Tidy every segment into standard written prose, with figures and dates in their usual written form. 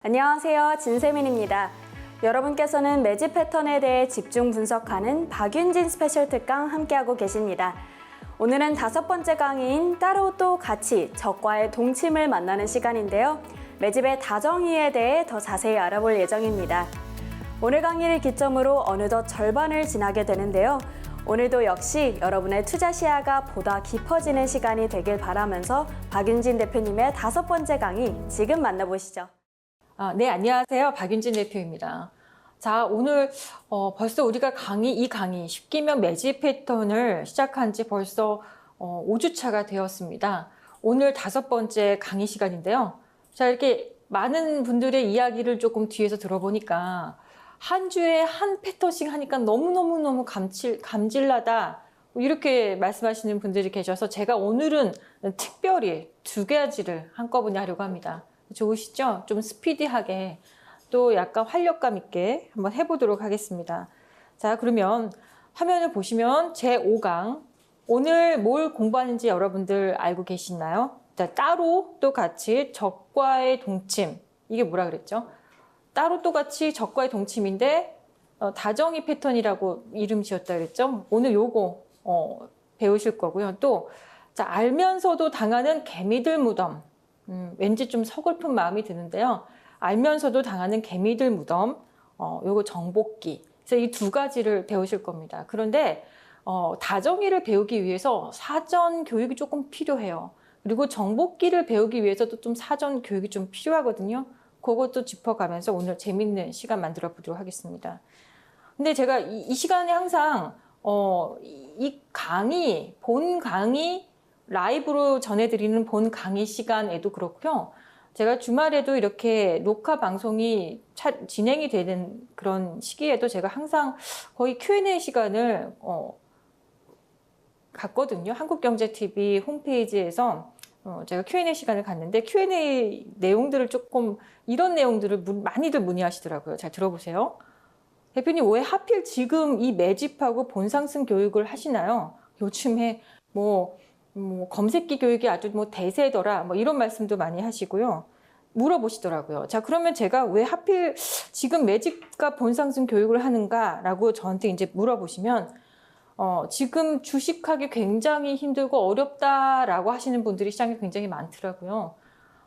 안녕하세요. 진세민입니다. 여러분께서는 매집 패턴에 대해 집중 분석하는 박윤진 스페셜 특강 함께하고 계십니다. 오늘은 5번째 강의인 따로 또 같이 적과의 동침을 만나는 시간인데요. 매집의 다정이에 대해 더 자세히 알아볼 예정입니다. 오늘 강의를 기점으로 어느덧 절반을 지나게 되는데요. 오늘도 역시 여러분의 투자 시야가 보다 깊어지는 시간이 되길 바라면서 박윤진 대표님의 5번째 강의 지금 만나보시죠. 네, 안녕하세요. 박윤진 대표입니다. 자, 오늘 벌써 우리가 이 강의 10기면 매집 패턴을 시작한 지 벌써 5주차가 되었습니다. 오늘 5번째 강의 시간인데요. 자, 이렇게 많은 분들의 이야기를 조금 뒤에서 들어보니까 한 주에 한 패턴씩 하니까 너무너무 감질나다 이렇게 말씀하시는 분들이 계셔서 제가 오늘은 특별히 2가지를 한꺼번에 하려고 합니다. 좋으시죠? 좀 스피디하게 또 약간 활력감 있게 한번 해보도록 하겠습니다. 자, 그러면 화면을 보시면 제5강 오늘 뭘 공부하는지 여러분들 알고 계시나요? 자, 따로 또 같이 적과의 동침, 이게 뭐라 그랬죠? 따로 또 같이 적과의 동침인데 다정이 패턴이라고 이름 지었다 그랬죠? 오늘 요거 배우실 거고요. 또 자, 알면서도 당하는 개미들 무덤, 왠지 좀 서글픈 마음이 드는데요. 알면서도 당하는 개미들 무덤, 요거 정복기. 그래서 이 2가지를 배우실 겁니다. 그런데 다정이를 배우기 위해서 사전 교육이 조금 필요해요. 그리고 정복기를 배우기 위해서도 좀 사전 교육이 좀 필요하거든요. 그것도 짚어가면서 오늘 재밌는 시간 만들어 보도록 하겠습니다. 근데 제가 이 시간에 항상 이 강의, 본 강의 라이브로 전해드리는 본 강의 시간에도 그렇고요. 제가 주말에도 이렇게 녹화 방송이 진행이 되는 그런 시기에도 제가 항상 거의 Q&A 시간을 갖거든요. 한국경제TV 홈페이지에서 제가 Q&A 시간을 갖는데 Q&A 내용들을 조금 이런 내용들을 많이들 문의하시더라고요. 잘 들어보세요. 대표님 왜 하필 지금 이 매집하고 본상승 교육을 하시나요? 요즘에 뭐 검색기 교육이 아주 대세더라 이런 말씀도 많이 하시고요. 물어보시더라고요. 자, 그러면 제가 왜 하필 지금 매집과 본상승 교육을 하는가라고 저한테 이제 물어보시면 지금 주식하기 굉장히 힘들고 어렵다라고 하시는 분들이 시장에 굉장히 많더라고요.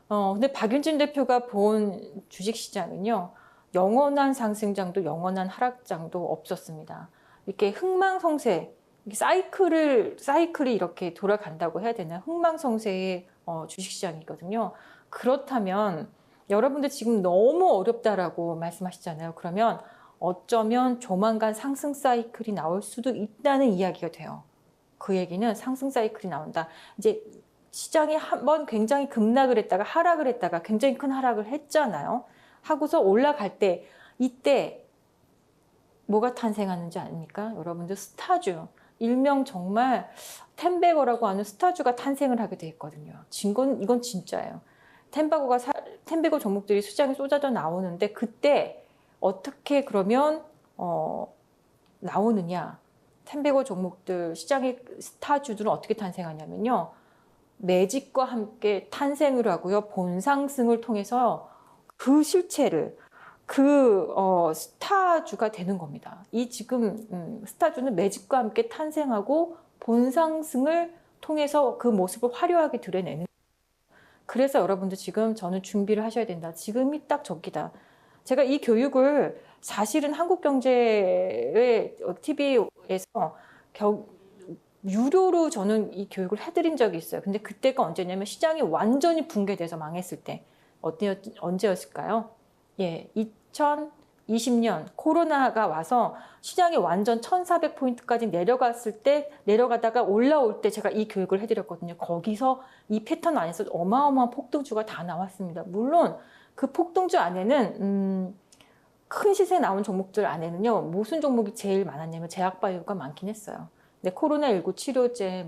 근데 박윤진 대표가 본 주식시장은요, 영원한 상승장도 영원한 하락장도 없었습니다. 이렇게 흥망성쇠, 사이클이 이렇게 돌아간다고 해야 되나? 흥망성쇠의 주식시장이거든요. 그렇다면 여러분들 지금 너무 어렵다라고 말씀하시잖아요. 그러면 어쩌면 조만간 상승 사이클이 나올 수도 있다는 이야기가 돼요. 그 얘기는 상승 사이클이 나온다. 이제 시장이 한번 굉장히 급락을 했다가 하락을 했다가 굉장히 큰 하락을 했잖아요. 하고서 올라갈 때 이때 뭐가 탄생하는지 아닙니까? 여러분들 스타주, 일명 정말 텐베거라고 하는 스타주가 탄생을 하게 돼 있거든요. 이건 진짜예요. 텐베거 종목들이 시장에 쏟아져 나오는데 그때 어떻게 그러면 나오느냐? 텐베거 종목들 시장의 스타주들은 어떻게 탄생하냐면요. 매집과 함께 탄생을 하고요. 본상승을 통해서 그 실체를 스타주가 되는 겁니다. 이 지금 스타주는 매집과 함께 탄생하고 본상승을 통해서 그 모습을 화려하게 드러내는. 그래서 여러분들 지금 저는 준비를 하셔야 된다. 지금이 딱 적기다. 제가 이 교육을 사실은 한국경제 TV에서 유료로 저는 이 교육을 해드린 적이 있어요. 근데 그때가 언제냐면 시장이 완전히 붕괴돼서 망했을 때 언제였을까요? 예, 2020년 코로나가 와서 시장이 완전 1400포인트까지 내려가다가 올라올 때 제가 이 교육을 해드렸거든요. 거기서 이 패턴 안에서 어마어마한 폭등주가 다 나왔습니다. 물론 그 폭등주 안에는 큰 시세 나온 종목들 안에는요. 무슨 종목이 제일 많았냐면 제약바이오가 많긴 했어요. 근데 코로나19 치료제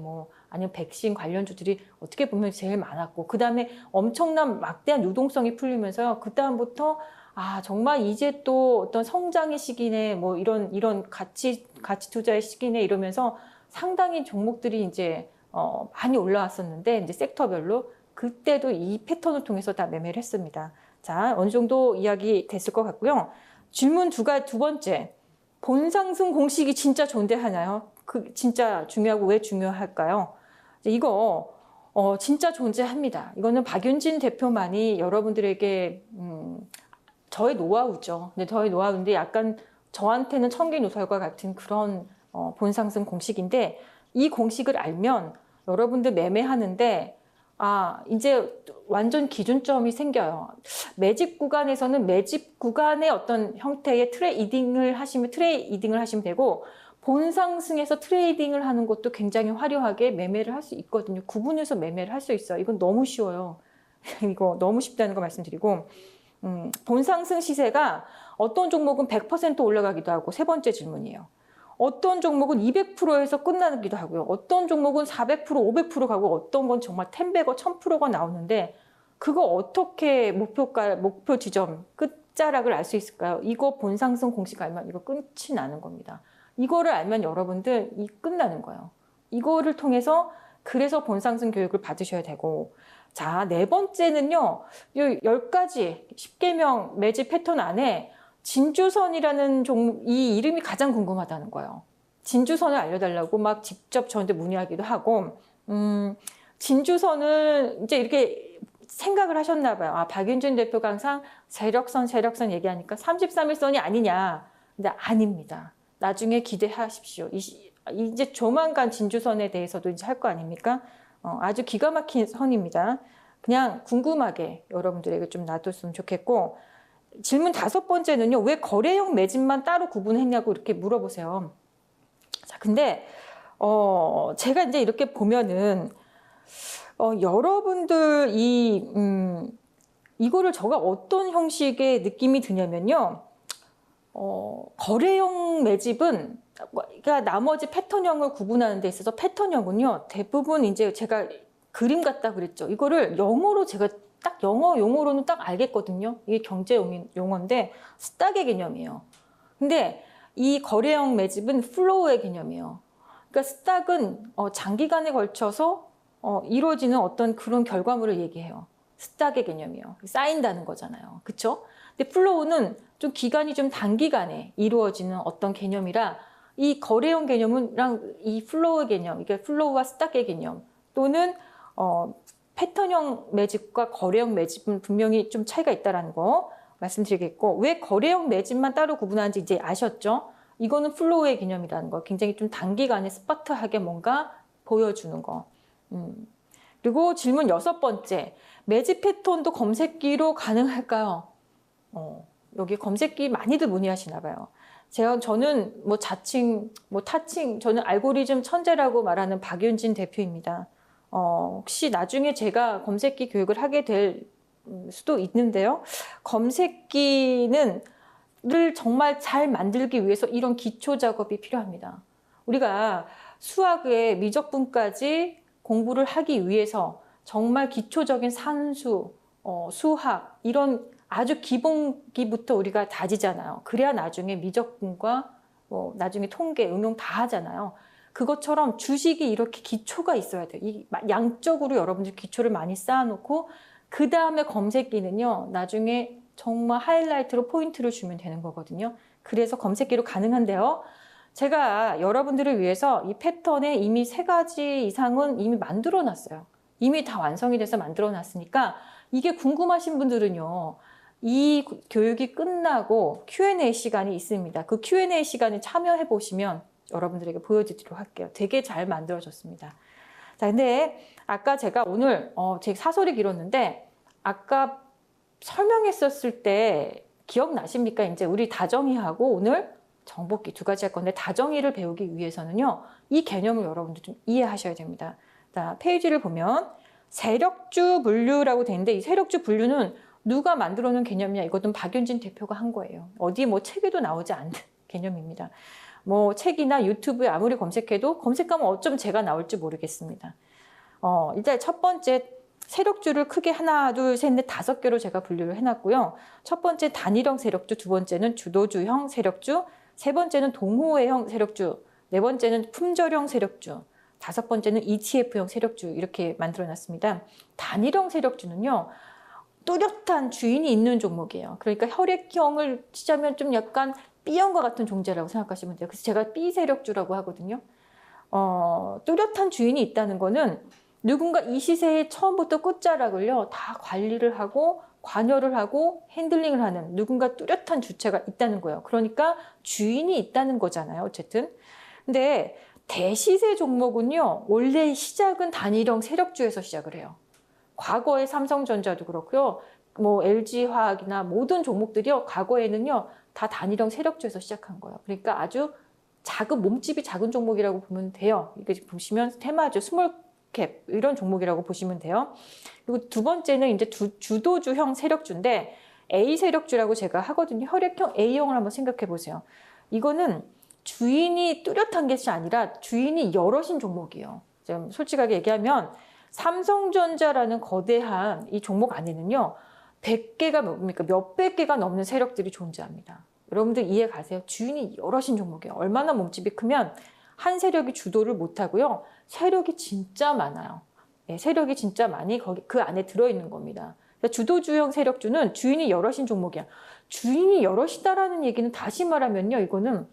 아니면 백신 관련주들이 어떻게 보면 제일 많았고 그 다음에 엄청난 막대한 유동성이 풀리면서요. 그 다음부터 정말 이제 또 어떤 성장의 시기네 이런 가치 투자의 시기네 이러면서 상당히 종목들이 이제 많이 올라왔었는데 이제 섹터별로 그때도 이 패턴을 통해서 다 매매를 했습니다. 자, 어느 정도 이야기 됐을 것 같고요. 질문 두 번째. 본상승 공식이 진짜 존재하나요? 진짜 중요하고 왜 중요할까요? 이거 진짜 존재합니다. 이거는 박윤진 대표만이 여러분들에게 저의 노하우죠. 근데 저의 노하우인데 약간 저한테는 청개누설과 같은 그런 본상승 공식인데 이 공식을 알면 여러분들 매매하는데 이제 완전 기준점이 생겨요. 매집 구간에서는 매집 구간의 어떤 형태의 트레이딩을 하시면 되고 본상승에서 트레이딩을 하는 것도 굉장히 화려하게 매매를 할 수 있거든요. 구분해서 매매를 할 수 있어요. 이건 너무 쉬워요. 이거 너무 쉽다는 거 말씀드리고 본상승 시세가 어떤 종목은 100% 올라가기도 하고 세 번째 질문이에요. 어떤 종목은 200%에서 끝나기도 하고요. 어떤 종목은 400%, 500% 가고 어떤 건 정말 10배가 1000%가 나오는데 그거 어떻게 목표 지점, 끝자락을 알 수 있을까요? 이거 본상승 공식 알면 이거 끝이 나는 겁니다. 이거를 알면 여러분들 끝나는 거예요. 이거를 통해서 그래서 본상승 교육을 받으셔야 되고 자, 네 번째는요. 10가지 10개명 매집 패턴 안에 진주선이라는 이 이름이 가장 궁금하다는 거예요. 진주선을 알려달라고 막 직접 저한테 문의하기도 하고 진주선은 이제 이렇게 생각을 하셨나 봐요. 박윤진 대표가 항상 세력선 얘기하니까 33일선이 아니냐. 근데 아닙니다. 나중에 기대하십시오. 이제 조만간 진주선에 대해서도 이제 할 거 아닙니까? 아주 기가 막힌 선입니다. 그냥 궁금하게 여러분들에게 좀 놔뒀으면 좋겠고 질문 5번째는요. 왜 거래형 매집만 따로 구분했냐고 이렇게 물어보세요. 자, 근데 제가 이제 이렇게 보면은 여러분들 이거를 제가 어떤 형식의 느낌이 드냐면요. 거래형 매집은 그러니까 나머지 패턴형을 구분하는 데 있어서 패턴형은요. 대부분 이제 제가 그림 같다 그랬죠. 이거를 영어로 제가 딱 영어 용어로는 딱 알겠거든요. 이게 경제 용어인데 스탁의 개념이에요. 근데 이 거래형 매집은 플로우의 개념이에요. 그러니까 스탁은 장기간에 걸쳐서 이루어지는 어떤 그런 결과물을 얘기해요. 스탁의 개념이에요. 쌓인다는 거잖아요. 그렇죠? 근데 플로우는 좀 기간이 좀 단기간에 이루어지는 어떤 개념이라 이 거래형 개념이랑 이 플로우 개념, 그러니까 플로우와 스탁의 개념 또는 패턴형 매집과 거래형 매집은 분명히 좀 차이가 있다는 거 말씀드리겠고 왜 거래형 매집만 따로 구분하는지 이제 아셨죠? 이거는 플로우의 개념이라는 거 굉장히 좀 단기간에 스파트하게 뭔가 보여주는 거. 그리고 질문 6번째 매집 패턴도 검색기로 가능할까요? 여기 검색기 많이들 문의하시나 봐요. 저는 뭐 자칭, 뭐 타칭, 저는 알고리즘 천재라고 말하는 박윤진 대표입니다. 혹시 나중에 제가 검색기 교육을 하게 될 수도 있는데요. 검색기를 정말 잘 만들기 위해서 이런 기초 작업이 필요합니다. 우리가 수학의 미적분까지 공부를 하기 위해서 정말 기초적인 산수, 수학 이런 아주 기본기부터 우리가 다지잖아요. 그래야 나중에 미적분과 나중에 통계, 응용 다 하잖아요. 그것처럼 주식이 이렇게 기초가 있어야 돼요. 양적으로 여러분들 기초를 많이 쌓아놓고 그 다음에 검색기는요. 나중에 정말 하이라이트로 포인트를 주면 되는 거거든요. 그래서 검색기로 가능한데요. 제가 여러분들을 위해서 이 패턴에 이미 3가지 이상은 이미 만들어놨어요. 이미 다 완성이 돼서 만들어놨으니까 이게 궁금하신 분들은요. 이 교육이 끝나고 Q&A 시간이 있습니다. 그 Q&A 시간에 참여해 보시면 여러분들에게 보여드리도록 할게요. 되게 잘 만들어졌습니다. 자, 근데 아까 제가 오늘 제 사설이 길었는데 아까 설명했었을 때 기억나십니까? 이제 우리 다정이하고 오늘 정복기 2가지 할 건데 다정이를 배우기 위해서는요. 이 개념을 여러분들 좀 이해하셔야 됩니다. 자, 페이지를 보면 세력주 분류라고 되어 있는데 이 세력주 분류는 누가 만들어 놓은 개념이냐? 이것은 박윤진 대표가 한 거예요. 어디 뭐 책에도 나오지 않는 개념입니다. 뭐 책이나 유튜브에 아무리 검색해도 검색하면 어쩜 제가 나올지 모르겠습니다. 일단 첫 번째 세력주를 크게 하나, 둘, 셋, 넷, 5개로 제가 분류를 해놨고요. 첫 번째 단일형 세력주, 두 번째는 주도주형 세력주, 세 번째는 동호회형 세력주, 네 번째는 품절형 세력주, 5번째는 ETF형 세력주 이렇게 만들어놨습니다. 단일형 세력주는요. 뚜렷한 주인이 있는 종목이에요. 그러니까 혈액형을 치자면 좀 약간 B형과 같은 존재라고 생각하시면 돼요. 그래서 제가 B 세력주라고 하거든요. 뚜렷한 주인이 있다는 거는 누군가 이 시세의 처음부터 끝자락을요, 다 관리를 하고 관여를 하고 핸들링을 하는 누군가 뚜렷한 주체가 있다는 거예요. 그러니까 주인이 있다는 거잖아요. 어쨌든. 근데 대시세 종목은요, 원래 시작은 단일형 세력주에서 시작을 해요. 과거의 삼성전자도 그렇고요. 뭐 LG화학이나 모든 종목들이요. 과거에는요. 다 단일형 세력주에서 시작한 거예요. 그러니까 아주 작은 몸집이 작은 종목이라고 보면 돼요. 이게 보시면 테마주, 스몰캡 이런 종목이라고 보시면 돼요. 그리고 두 번째는 이제 주도주형 세력주인데 A 세력주라고 제가 하거든요. 혈액형 A형을 한번 생각해 보세요. 이거는 주인이 뚜렷한 것이 아니라 주인이 여럿인 종목이에요. 좀 솔직하게 얘기하면 삼성전자라는 거대한 이 종목 안에는요. 100개가 뭡니까? 몇백 개가 넘는 세력들이 존재합니다. 여러분들 이해 가세요? 주인이 여럿인 종목이에요. 얼마나 몸집이 크면 한 세력이 주도를 못하고요. 세력이 진짜 많아요. 네, 세력이 진짜 많이 거기 그 안에 들어있는 겁니다. 주도주형 세력주는 주인이 여럿인 종목이야. 주인이 여럿이다라는 얘기는 다시 말하면요. 이거는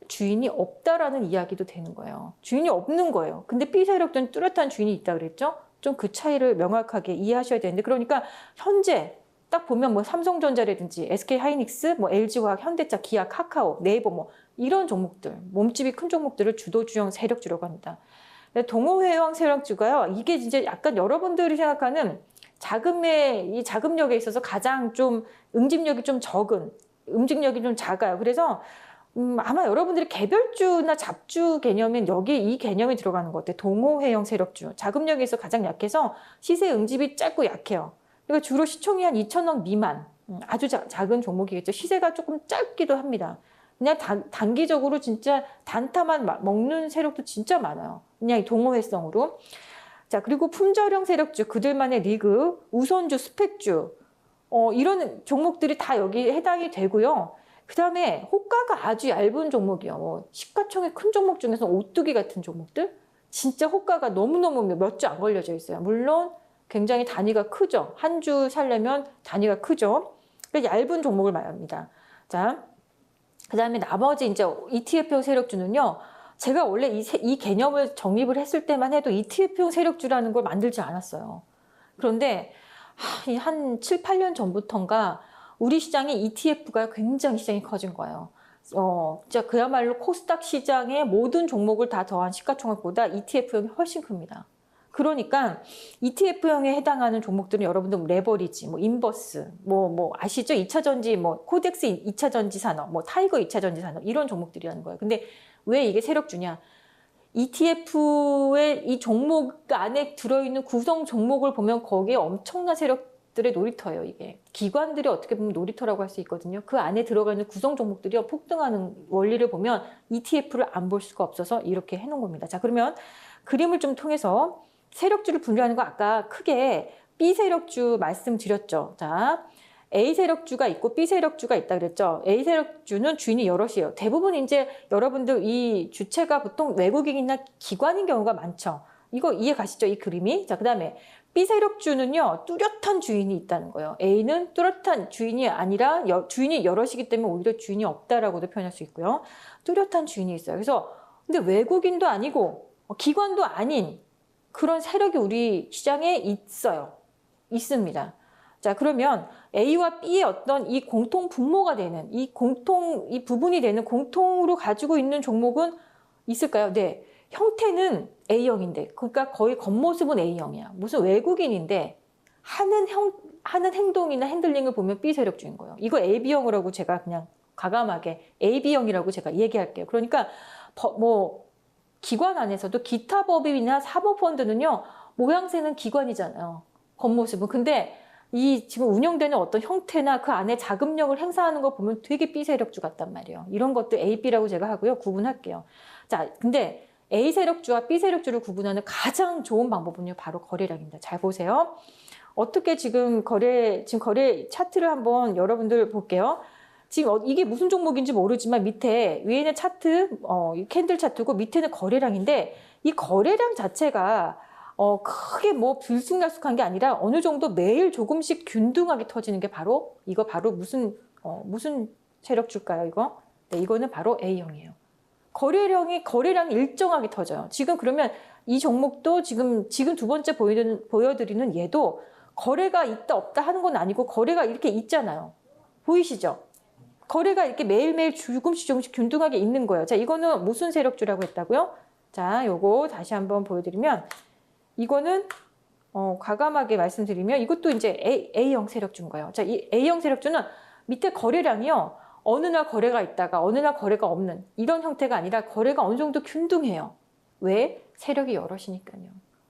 주인이 없다라는 이야기도 되는 거예요. 주인이 없는 거예요. 근데 B 세력들은 뚜렷한 주인이 있다 그랬죠? 좀 그 차이를 명확하게 이해하셔야 되는데, 그러니까 현재 딱 보면 뭐 삼성전자라든지 SK하이닉스, 뭐 LG화학, 현대차, 기아, 카카오, 네이버 뭐 이런 종목들, 몸집이 큰 종목들을 주도주형 세력주라고 합니다. 동호회형 세력주가요. 이게 진짜 약간 여러분들이 생각하는 이 자금력에 있어서 가장 좀 응집력이 좀 적은, 응집력이 좀 작아요. 그래서 아마 여러분들이 개별주나 잡주 개념은 여기 이 개념이 들어가는 것 같아요. 동호회형 세력주. 자금력에서 가장 약해서 시세 응집이 짧고 약해요. 그러니까 주로 시총이 한 2,000억 미만. 아주 작은 종목이겠죠. 시세가 조금 짧기도 합니다. 그냥 단기적으로 진짜 단타만 먹는 세력도 진짜 많아요. 그냥 이 동호회성으로. 자, 그리고 품절형 세력주, 그들만의 리그, 우선주, 스펙주. 이런 종목들이 다 여기에 해당이 되고요. 그 다음에 호가가 아주 얇은 종목이요. 뭐 시가총액 큰 종목 중에서 오뚜기 같은 종목들 진짜 호가가 너무너무 몇 주 안 걸려져 있어요. 물론 굉장히 단위가 크죠. 한 주 살려면 단위가 크죠. 얇은 종목을 말합니다. 자, 그 다음에 나머지 이제 ETF형 세력주는요. 제가 원래 이 개념을 정립을 했을 때만 해도 ETF형 세력주라는 걸 만들지 않았어요. 그런데 한 7, 8년 전부터인가 우리 시장의 ETF가 굉장히 시장이 커진 거예요. 진짜 그야말로 코스닥 시장의 모든 종목을 다 더한 시가총액보다 ETF형이 훨씬 큽니다. 그러니까 ETF형에 해당하는 종목들은 여러분들 레버리지, 뭐 인버스, 뭐 아시죠? 2차전지, 뭐 코덱스 2차전지 산업, 뭐 타이거 2차전지 산업 이런 종목들이라는 거예요. 근데 왜 이게 세력주냐? ETF의 이 종목 안에 들어있는 구성 종목을 보면 거기에 엄청난 세력들의 놀이터예요. 이게 기관들이 어떻게 보면 놀이터라고 할 수 있거든요. 그 안에 들어가는 구성 종목들이 폭등하는 원리를 보면 ETF를 안 볼 수가 없어서 이렇게 해놓은 겁니다. 자, 그러면 그림을 좀 통해서 세력주를 분류하는 거 아까 크게 B 세력주 말씀드렸죠. 자, A 세력주가 있고 B 세력주가 있다 그랬죠. A 세력주는 주인이 여럿이에요. 대부분 이제 여러분들 이 주체가 보통 외국인이나 기관인 경우가 많죠. 이거 이해 가시죠? 이 그림이. 자, 그 다음에 B 세력주는요, 뚜렷한 주인이 있다는 거예요. A는 뚜렷한 주인이 아니라 주인이 여럿이기 때문에 오히려 주인이 없다라고도 표현할 수 있고요. 뚜렷한 주인이 있어요. 그래서 근데 외국인도 아니고 기관도 아닌 그런 세력이 우리 시장에 있습니다. 자, 그러면 A와 B의 어떤 이 공통 분모가 되는 이 부분이 되는 공통으로 가지고 있는 종목은 있을까요? 네. 형태는 A형인데, 그러니까 거의 겉모습은 A형이야. 무슨 외국인인데 하는 행동이나 핸들링을 보면 B 세력주인 거예요. 이거 AB형이라고 제가 그냥 과감하게 AB형이라고 제가 얘기할게요. 그러니까 기관 안에서도 기타 법인이나 사모펀드는요, 모양새는 기관이잖아요. 겉모습은. 근데 이 지금 운영되는 어떤 형태나 그 안에 자금력을 행사하는 거 보면 되게 B 세력주 같단 말이에요. 이런 것도 A, B라고 제가 하고요. 구분할게요. 자, 근데 A 세력주와 B 세력주를 구분하는 가장 좋은 방법은요, 바로 거래량입니다. 잘 보세요. 어떻게 지금 거래 차트를 한번 여러분들 볼게요. 지금 이게 무슨 종목인지 모르지만 위에는 차트, 캔들 차트고 밑에는 거래량인데 이 거래량 자체가 크게 뭐 들쑥날쑥한 게 아니라 어느 정도 매일 조금씩 균등하게 터지는 게 바로 이거 바로 무슨 세력줄까요, 이거? 네, 이거는 바로 A형이에요. 거래량이 일정하게 터져요. 지금 그러면 이 종목도 지금 두 번째 보여드리는 얘도 거래가 있다 없다 하는 건 아니고 거래가 이렇게 있잖아요. 보이시죠? 거래가 이렇게 매일매일 조금씩 균등하게 있는 거예요. 자, 이거는 무슨 세력주라고 했다고요? 자, 요거 다시 한번 보여드리면 이거는 과감하게 말씀드리면 이것도 이제 A형 세력주인 거예요. 자, 이 A형 세력주는 밑에 거래량이요. 어느 날 거래가 있다가 어느 날 거래가 없는 이런 형태가 아니라 거래가 어느 정도 균등해요. 왜? 세력이 여럿이니까요.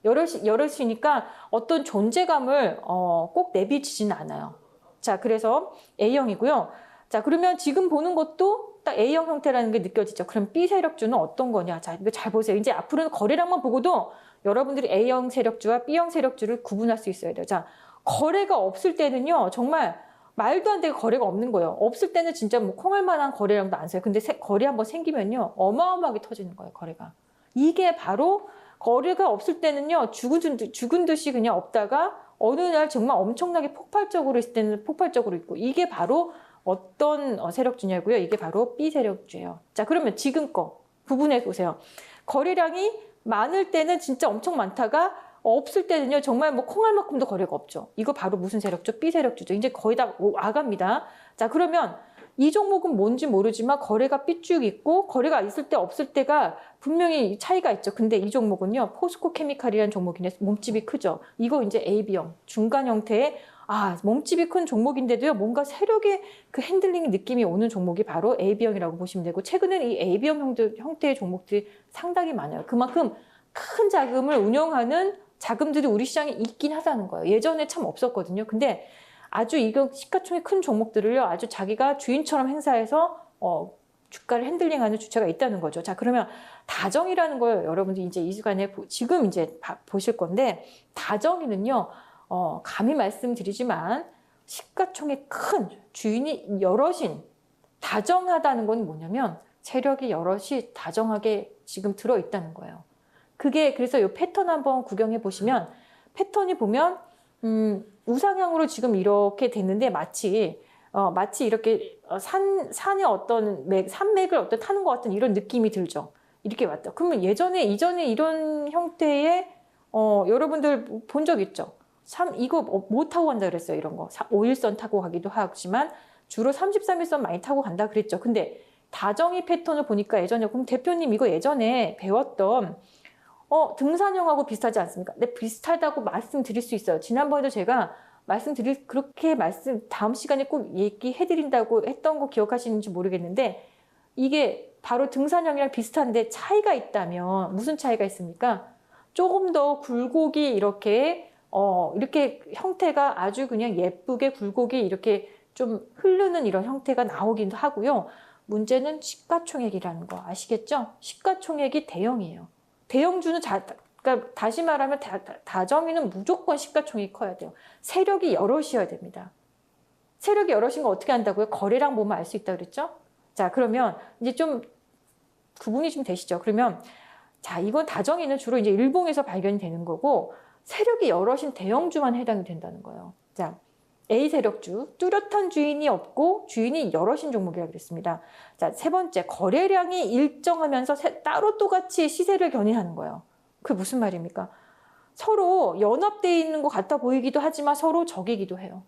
여럿이니까 어떤 존재감을 꼭 내비치지는 않아요. 자, 그래서 A형이고요. 자, 그러면 지금 보는 것도 딱 A형 형태라는 게 느껴지죠. 그럼 B 세력주는 어떤 거냐? 자, 이거 잘 보세요. 이제 앞으로는 거래량만 보고도 여러분들이 A형 세력주와 B형 세력주를 구분할 수 있어야 돼요. 자, 거래가 없을 때는요, 정말 말도 안 되게 거래가 없는 거예요. 없을 때는 진짜 뭐 콩할 만한 거래량도 안 써요. 근데 거래 한번 생기면요, 어마어마하게 터지는 거예요, 거래가. 이게 바로 거래가 없을 때는요, 죽은 듯이 그냥 없다가 어느 날 정말 엄청나게 폭발적으로 있을 때는 폭발적으로 있고, 이게 바로 어떤 세력주냐고요? 이게 바로 B 세력주예요. 자, 그러면 지금 거 구분해 보세요. 거래량이 많을 때는 진짜 엄청 많다가 없을 때는요, 정말 뭐 콩알만큼도 거래가 없죠. 이거 바로 무슨 세력주? B 세력주죠. 이제 거의 다 와갑니다. 자, 그러면 이 종목은 뭔지 모르지만 거래가 삐쭉 있고 거래가 있을 때 없을 때가 분명히 차이가 있죠. 근데 이 종목은요, 포스코 케미칼이라는 종목인데 몸집이 크죠. 이거 이제 AB형, 중간 형태의 몸집이 큰 종목인데도요, 뭔가 세력의 그 핸들링 느낌이 오는 종목이 바로 AB형이라고 보시면 되고, 최근에는 이 AB형 형태의 종목들이 상당히 많아요. 그만큼 큰 자금을 운영하는 자금들이 우리 시장에 있긴 하다는 거예요. 예전에 참 없었거든요. 근데 아주 이거 시가총액 큰 종목들을요, 아주 자기가 주인처럼 행사해서 주가를 핸들링하는 주체가 있다는 거죠. 자, 그러면 다정이라는 걸 여러분들이 이제 이 시간에 지금 이제 보실 건데, 다정이는요, 감히 말씀드리지만 시가총액 큰 주인이 여럿인 다정하다는 건 뭐냐면 세력이 여럿이 다정하게 지금 들어있다는 거예요. 그게 그래서 이 패턴 한번 구경해 보시면 패턴이 보면 우상향으로 지금 이렇게 됐는데 마치 이렇게 산의 어떤 산맥을 타는 것 같은 이런 느낌이 들죠. 이렇게 왔다. 그러면 이전에 이런 형태의 여러분들 본 적 있죠? 이거 뭐 타고 간다 그랬어요, 이런 거. 5일선 타고 가기도 하지만 주로 33일선 많이 타고 간다 그랬죠. 근데 다정이 패턴을 보니까 예전에, 그럼 대표님 이거 예전에 배웠던 등산형하고 비슷하지 않습니까? 네, 비슷하다고 말씀드릴 수 있어요. 지난번에도 제가 다음 시간에 꼭 얘기해드린다고 했던 거 기억하시는지 모르겠는데, 이게 바로 등산형이랑 비슷한데 차이가 있다면 무슨 차이가 있습니까? 조금 더 굴곡이 이렇게 형태가 아주 그냥 예쁘게 굴곡이 이렇게 좀 흐르는 이런 형태가 나오기도 하고요. 문제는 시가총액이라는 거 아시겠죠? 시가총액이 대형이에요. 대형주는 그러니까 다시 말하면 다정이는 무조건 시가총액이 커야 돼요. 세력이 여럿이어야 됩니다. 세력이 여럿인 거 어떻게 한다고요? 거래량 보면 알 수 있다 그랬죠? 자, 그러면 이제 좀 구분이 좀 되시죠? 그러면 자, 이건 다정이는 주로 이제 일봉에서 발견이 되는 거고, 세력이 여럿인 대형주만 해당이 된다는 거예요. 자, A 세력주, 뚜렷한 주인이 없고 주인이 여럿인 종목이라고 그랬습니다. 자, 세 번째, 거래량이 일정하면서 따로 똑같이 시세를 견인하는 거예요. 그게 무슨 말입니까? 서로 연합되어 있는 것 같아 보이기도 하지만 서로 적이기도 해요.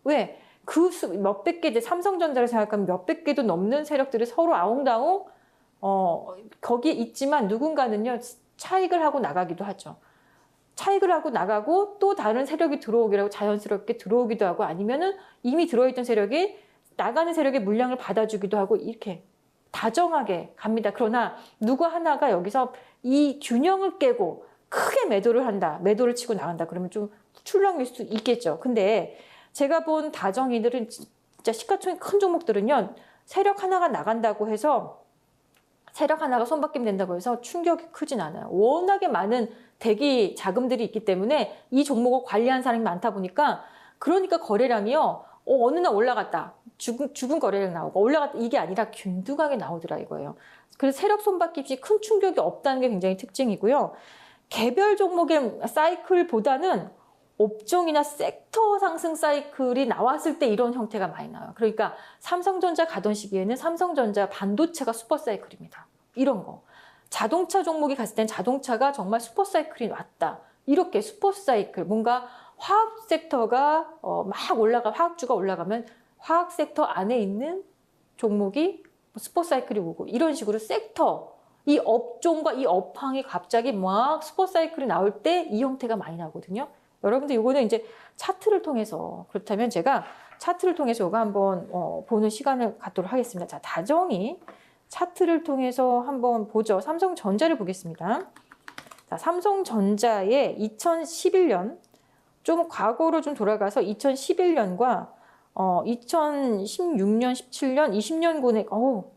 왜? 그 몇백 개, 삼성전자를 생각하면 몇백 개도 넘는 세력들이 서로 아웅다웅 거기에 있지만 누군가는요, 차익을 하고 나가기도 하죠. 차익을 하고 나가고 또 다른 세력이 들어오기라고 자연스럽게 들어오기도 하고, 아니면은 이미 들어있던 세력이 나가는 세력의 물량을 받아주기도 하고, 이렇게 다정하게 갑니다. 그러나 누구 하나가 여기서 이 균형을 깨고 크게 매도를 치고 나간다 그러면 좀 출렁일 수 있겠죠. 근데 제가 본 다정이들은 진짜 시가총액 큰 종목들은요, 세력 하나가 나간다고 해서 세력 하나가 손바뀜 된다고 해서 충격이 크진 않아요. 워낙에 많은 대기 자금들이 있기 때문에 이 종목을 관리하는 사람이 많다 보니까, 그러니까 거래량이요, 어느 날 올라갔다, 죽은 거래량 나오고 올라갔다, 이게 아니라 균등하게 나오더라 이거예요. 그래서 세력 손바뀜이 큰 충격이 없다는 게 굉장히 특징이고요. 개별 종목의 사이클보다는 업종이나 섹터 상승 사이클이 나왔을 때 이런 형태가 많이 나와요. 그러니까 삼성전자 가던 시기에는 삼성전자 반도체가 슈퍼 사이클입니다. 이런 거. 자동차 종목이 갔을 땐 자동차가 정말 슈퍼 사이클이 왔다. 이렇게 슈퍼 사이클, 뭔가 화학 섹터가 막 화학주가 올라가면 화학 섹터 안에 있는 종목이 슈퍼 사이클이 오고, 이런 식으로 섹터, 이 업종과 이 업황이 갑자기 막 슈퍼 사이클이 나올 때 이 형태가 많이 나오거든요. 여러분들 이거는 이제 차트를 통해서, 그렇다면 제가 차트를 통해서 이거 한번 보는 시간을 갖도록 하겠습니다. 자, 다정이 차트를 통해서 한번 보죠. 삼성전자를 보겠습니다. 자, 삼성전자의 2011년, 좀 과거로 좀 돌아가서 2011년과 2016년, 17년, 20년 고액,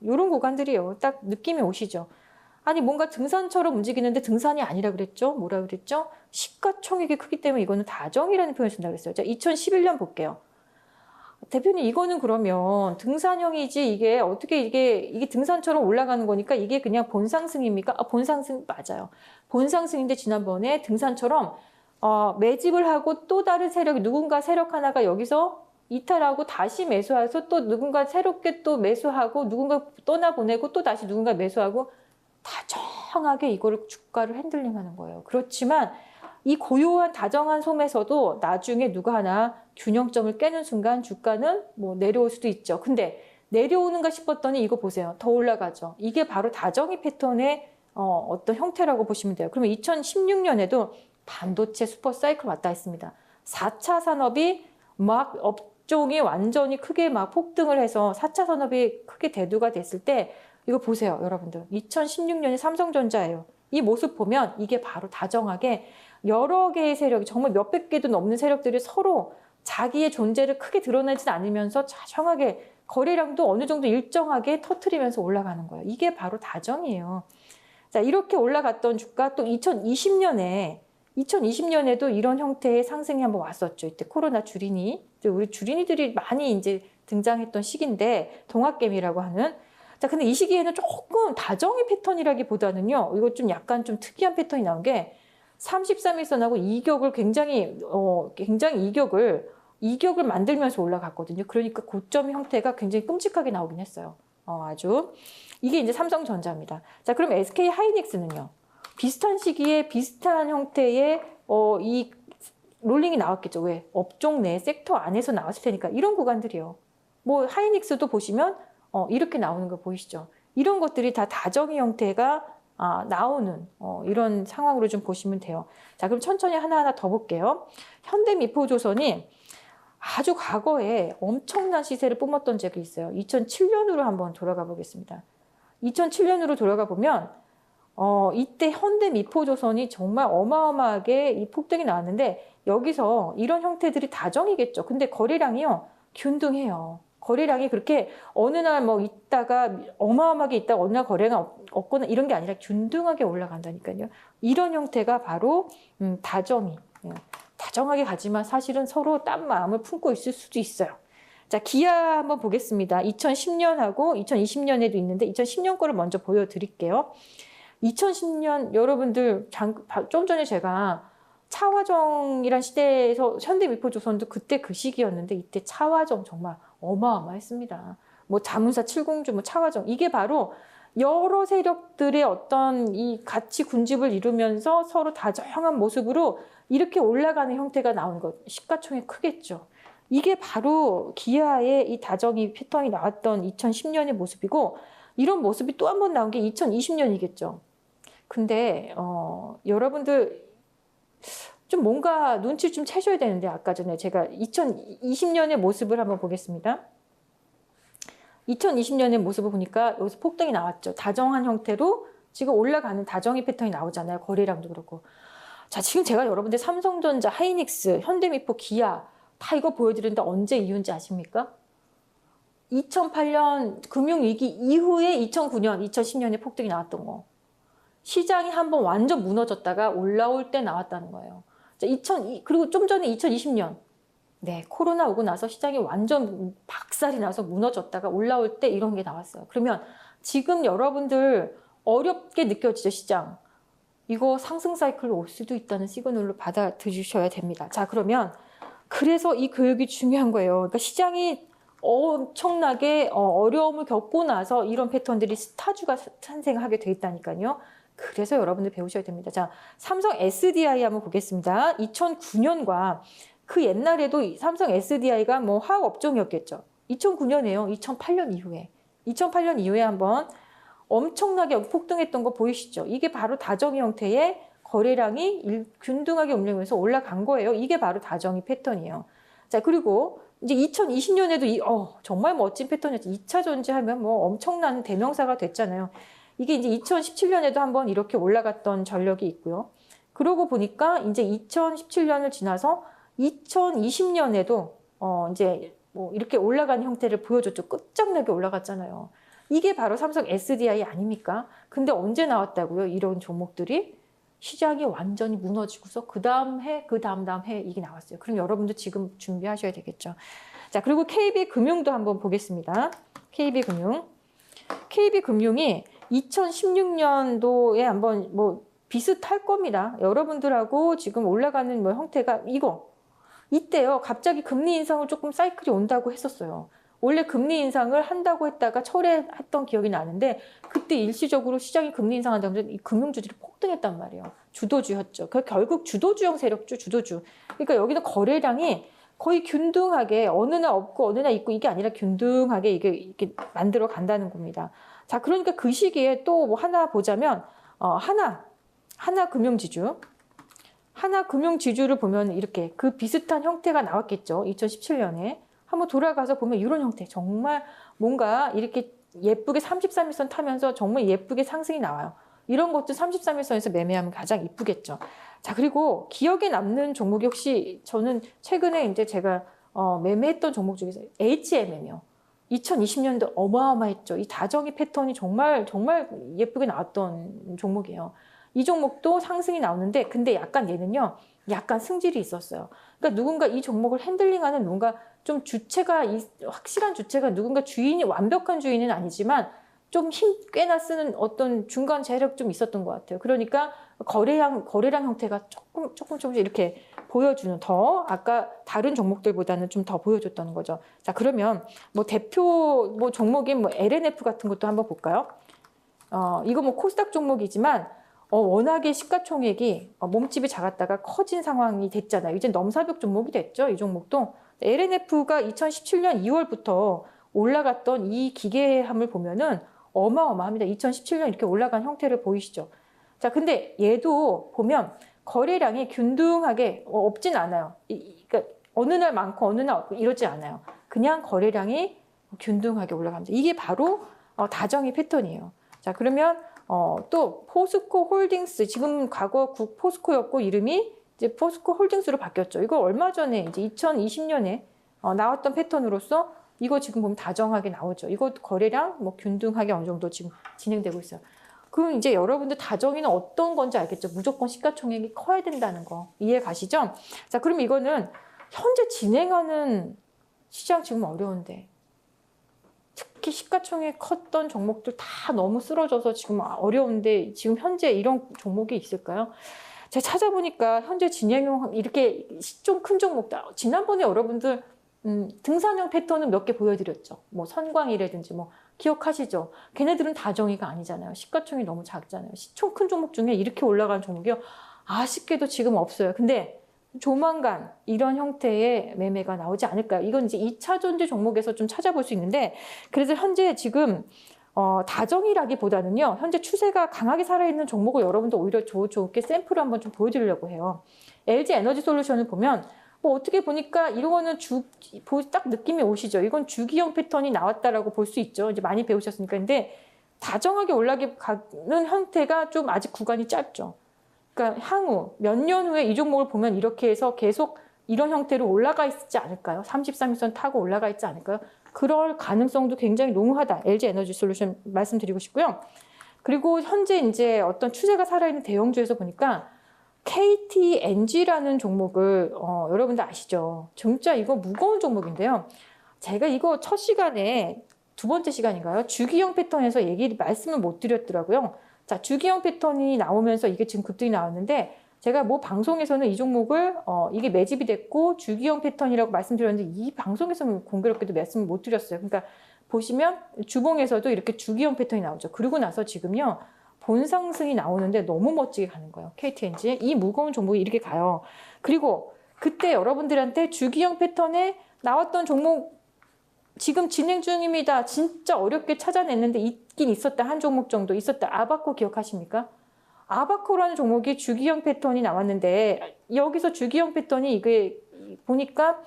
이런 구간들이에요. 딱 느낌이 오시죠? 아니, 뭔가 등산처럼 움직이는데 등산이 아니라 그랬죠? 뭐라 그랬죠? 시가총액이 크기 때문에 이거는 다정이라는 표현을 쓴다고 그랬어요. 자, 2011년 볼게요. 대표님, 이거는 그러면 등산형이지, 이게 어떻게 이게 등산처럼 올라가는 거니까 이게 그냥 본상승입니까? 본상승 맞아요. 본상승인데 지난번에 등산처럼 매집을 하고 또 다른 세력이, 누군가 세력 하나가 여기서 이탈하고 다시 매수해서 또 누군가 새롭게 또 매수하고, 누군가 떠나보내고 또 다시 누군가 매수하고, 다정하게 이거를 주가를 핸들링하는 거예요. 그렇지만 이 고요한 다정한 솜에서도 나중에 누가 하나 균형점을 깨는 순간 주가는 뭐 내려올 수도 있죠. 근데 내려오는가 싶었더니 이거 보세요. 더 올라가죠. 이게 바로 다정이 패턴의 어떤 형태라고 보시면 돼요. 그러면 2016년에도 반도체 슈퍼 사이클 왔다 했습니다. 4차 산업이 막 업종이 완전히 크게 막 폭등을 해서 4차 산업이 크게 대두가 됐을 때, 이거 보세요, 여러분들. 2016년에 삼성전자예요. 이 모습 보면 이게 바로 다정하게 여러 개의 세력이, 정말 몇백 개도 넘는 세력들이 서로 자기의 존재를 크게 드러내지 않으면서 다정하게 거래량도 어느 정도 일정하게 터트리면서 올라가는 거예요. 이게 바로 다정이에요. 자, 이렇게 올라갔던 주가 또 2020년에도 이런 형태의 상승이 한번 왔었죠. 이때 코로나 주린이, 우리 주린이들이 많이 이제 등장했던 시기인데, 동학개미라고 하는. 자, 근데 이 시기에는 조금 다정의 패턴이라기보다는요, 이거 좀 약간 좀 특이한 패턴이 나온 게 33일선하고 이격을 굉장히 이격을 만들면서 올라갔거든요. 그러니까 고점 형태가 굉장히 끔찍하게 나오긴 했어요. 아주. 이게 이제 삼성전자입니다. 자, 그럼 SK 하이닉스는요. 비슷한 시기에 비슷한 형태의 이 롤링이 나왔겠죠. 왜? 업종 내 섹터 안에서 나왔을 테니까. 이런 구간들이요. 뭐 하이닉스도 보시면 이렇게 나오는 거 보이시죠? 이런 것들이 다 다정의 형태가 나오는 이런 상황으로 좀 보시면 돼요. 자, 그럼 천천히 하나하나 더 볼게요. 현대미포조선이 아주 과거에 엄청난 시세를 뿜었던 적이 있어요. 2007년으로 한번 돌아가 보겠습니다. 2007년으로 돌아가 보면 이때 현대미포조선이 정말 어마어마하게 이 폭등이 나왔는데, 여기서 이런 형태들이 다정이겠죠. 근데 거래량이요, 균등해요. 거래량이 그렇게 어느 날 뭐 있다가 어마어마하게 있다가 어느 날 거래가 없거나 이런 게 아니라 균등하게 올라간다니까요. 이런 형태가 바로 다정이. 다정하게 가지만 사실은 서로 딴 마음을 품고 있을 수도 있어요. 자, 기아 한번 보겠습니다. 2010년하고 2020년에도 있는데 2010년 거를 먼저 보여드릴게요. 2010년 여러분들 좀 전에 제가 차화정이란 시대에서 현대미포조선도 그때 그 시기였는데, 이때 차화정 정말 어마어마했습니다. 뭐 자문사 7공주, 뭐 차화정, 이게 바로 여러 세력들의 어떤 이 가치 군집을 이루면서 서로 다정한 모습으로 이렇게 올라가는 형태가 나오는 것. 시가총액 크겠죠. 이게 바로 기아의 이 다정이 패턴이 나왔던 2010년의 모습이고, 이런 모습이 또 한 번 나온 게 2020년이겠죠. 근데 여러분들 좀 뭔가 눈치를 좀 채셔야 되는데, 아까 전에 제가 2020년의 모습을 한번 보겠습니다. 2020년의 모습을 보니까 여기서 폭등이 나왔죠. 다정한 형태로 지금 올라가는 다정의 패턴이 나오잖아요. 거래량도 그렇고. 자, 지금 제가 여러분들 삼성전자, 하이닉스, 현대미포, 기아 다 이거 보여드리는데 언제 이유인지 아십니까? 2008년 금융위기 이후에 2009년, 2010년에 폭등이 나왔던 거. 시장이 한번 완전 무너졌다가 올라올 때 나왔다는 거예요. 자, 그리고 좀 전에 2020년. 네, 코로나 오고 나서 시장이 완전 박살이 나서 무너졌다가 올라올 때 이런 게 나왔어요. 그러면 지금 여러분들 어렵게 느껴지죠, 시장. 이거 상승 사이클로 올 수도 있다는 시그널로 받아들이셔야 됩니다. 자, 그러면 그래서 이 교육이 중요한 거예요. 그러니까 시장이 엄청나게 어려움을 겪고 나서 이런 패턴들이 스타주가 탄생하게 돼 있다니까요. 그래서 여러분들 배우셔야 됩니다. 자, 삼성 SDI 한번 보겠습니다. 2009년과 그 옛날에도 삼성 SDI가 뭐 화학 업종이었겠죠. 2009년에요. 2008년 이후에. 2008년 이후에 한번 엄청나게 폭등했던 거 보이시죠? 이게 바로 다정이 형태의 거래량이 균등하게 움직이면서 올라간 거예요. 이게 바로 다정이 패턴이에요. 자, 그리고 이제 2020년에도 정말 멋진 패턴이었죠. 2차 전지 하면 뭐 엄청난 대명사가 됐잖아요. 이게 이제 2017년에도 한번 이렇게 올라갔던 전력이 있고요. 그러고 보니까 이제 2017년을 지나서 2020년에도 이제 뭐 이렇게 올라간 형태를 보여줬죠. 끝장나게 올라갔잖아요. 이게 바로 삼성 SDI 아닙니까? 근데 언제 나왔다고요? 이런 종목들이 시장이 완전히 무너지고서 그 다음 해, 그 다음 해 이게 나왔어요. 그럼 여러분도 지금 준비하셔야 되겠죠. 자, 그리고 KB금융도 한번 보겠습니다. KB금융이 2016년도에 한번 뭐 비슷할 겁니다. 여러분들하고 지금 올라가는 뭐 형태가 이때요. 갑자기 금리 인상을 조금 사이클이 온다고 했었어요. 원래 금리 인상을 한다고 했다가 철회했던 기억이 나는데 그때 일시적으로 시장이 금리 인상한다면서 이 금융주들이 폭등했단 말이에요. 주도주였죠. 결국 주도주형 세력주, 주도주. 그러니까 여기는 거래량이 거의 균등하게 어느 날 없고 어느 날 있고 이게 아니라 균등하게 이게 만들어 간다는 겁니다. 자, 그러니까 그 시기에 또 뭐 하나 보자면 하나금융지주를 보면 이렇게 그 비슷한 형태가 나왔겠죠. 2017년에. 한번 돌아가서 보면 이런 형태. 정말 뭔가 이렇게 예쁘게 33일선 타면서 정말 예쁘게 상승이 나와요. 이런 것도 33일선에서 매매하면 가장 이쁘겠죠. 자, 그리고 기억에 남는 종목이 혹시 저는 최근에 이제 제가 매매했던 종목 중에서 HMM이요. 2020년도 어마어마했죠. 이 다정이 패턴이 정말 예쁘게 나왔던 종목이에요. 이 종목도 상승이 나오는데 근데 약간 얘는요. 약간 승질이 있었어요. 그러니까 누군가 이 종목을 핸들링하는 누군가 좀 확실한 주체가 누군가 완벽한 주인은 아니지만 좀 힘 꽤나 쓰는 어떤 중간 재력 좀 있었던 것 같아요. 그러니까 거래량 형태가 조금 이렇게 보여주는 아까 다른 종목들보다는 좀 더 보여줬다는 거죠. 자, 그러면 뭐 대표 종목인 LNF 같은 것도 한번 볼까요? 이거 뭐 코스닥 종목이지만 워낙에 시가총액이 몸집이 작았다가 커진 상황이 됐잖아요. 이제 넘사벽 종목이 됐죠. 이 종목도. LNF가 2017년 2월부터 올라갔던 이 기계함을 보면은 어마어마합니다. 2017년 이렇게 올라간 형태를 보이시죠. 자, 근데 얘도 보면 거래량이 균등하게 없진 않아요. 그러니까 어느 날 많고 어느 날 없고 이러지 않아요. 그냥 거래량이 균등하게 올라갑니다. 이게 바로 다정이 패턴이에요. 자, 그러면 또 포스코 홀딩스, 지금 과거 포스코였고 이름이 이제 포스코 홀딩스로 바뀌었죠. 이거 얼마 전에 이제 2020년에 나왔던 패턴으로서 이거 지금 보면 다정하게 나오죠. 이거 거래량 뭐 균등하게 어느 정도 지금 진행되고 있어요. 그럼 이제 여러분들 다정이는 어떤 건지 알겠죠? 무조건 시가총액이 커야 된다는 거 이해 가시죠? 자, 그럼 이거는 현재 진행하는 시장 지금 어려운데 특히 시가총액 컸던 종목들 다 너무 쓰러져서 지금 어려운데 지금 현재 이런 종목이 있을까요? 제가 찾아보니까 현재 진행형 이렇게 좀 큰 종목들 지난번에 여러분들 등산형 패턴은 몇 개 보여드렸죠. 뭐 선광이라든지 뭐 기억하시죠? 걔네들은 다정이가 아니잖아요. 시가총액이 너무 작잖아요. 시총 큰 종목 중에 이렇게 올라간 종목이요. 아쉽게도 지금 없어요. 근데 조만간 이런 형태의 매매가 나오지 않을까요? 이건 이제 2차 전지 종목에서 좀 찾아볼 수 있는데 그래서 현재 지금 다정이라기보다는요. 현재 추세가 강하게 살아있는 종목을 여러분도 오히려 좋게 샘플을 한번 좀 보여드리려고 해요. LG 에너지 솔루션을 보면 뭐 어떻게 보니까 이거는 딱 느낌이 오시죠. 이건 주기형 패턴이 나왔다라고 볼 수 있죠. 이제 많이 배우셨으니까. 근데 다정하게 올라가는 형태가 좀 아직 구간이 짧죠. 그러니까 향후 몇 년 후에 이 종목을 보면 이렇게 해서 계속 이런 형태로 올라가 있지 않을까요? 33일선 타고 올라가 있지 않을까요? 그럴 가능성도 굉장히 농후하다. LG 에너지 솔루션 말씀드리고 싶고요. 그리고 현재 이제 어떤 추세가 살아있는 대형주에서 보니까 KTNG라는 종목을 여러분들 아시죠? 진짜 이거 무거운 종목인데요. 제가 이거 첫 시간에 두 번째 시간인가요? 주기형 패턴에서 말씀을 못 드렸더라고요. 자, 주기형 패턴이 나오면서 이게 지금 급등이 나왔는데 제가 뭐 방송에서는 이 종목을 이게 매집이 됐고 주기형 패턴이라고 말씀드렸는데 이 방송에서는 공교롭게도 말씀을 못 드렸어요. 그러니까 보시면 주봉에서도 이렇게 주기형 패턴이 나오죠. 그러고 나서 지금요 본상승이 나오는데 너무 멋지게 가는 거예요. KTNG 이 무거운 종목이 이렇게 가요. 그리고 그때 여러분들한테 주기형 패턴에 나왔던 종목 지금 진행 중입니다. 진짜 어렵게 찾아냈는데 있긴 있었다. 한 종목 정도 있었다. 아바코 기억하십니까? 아바코라는 종목이 주기형 패턴이 나왔는데 여기서 주기형 패턴이 이게 보니까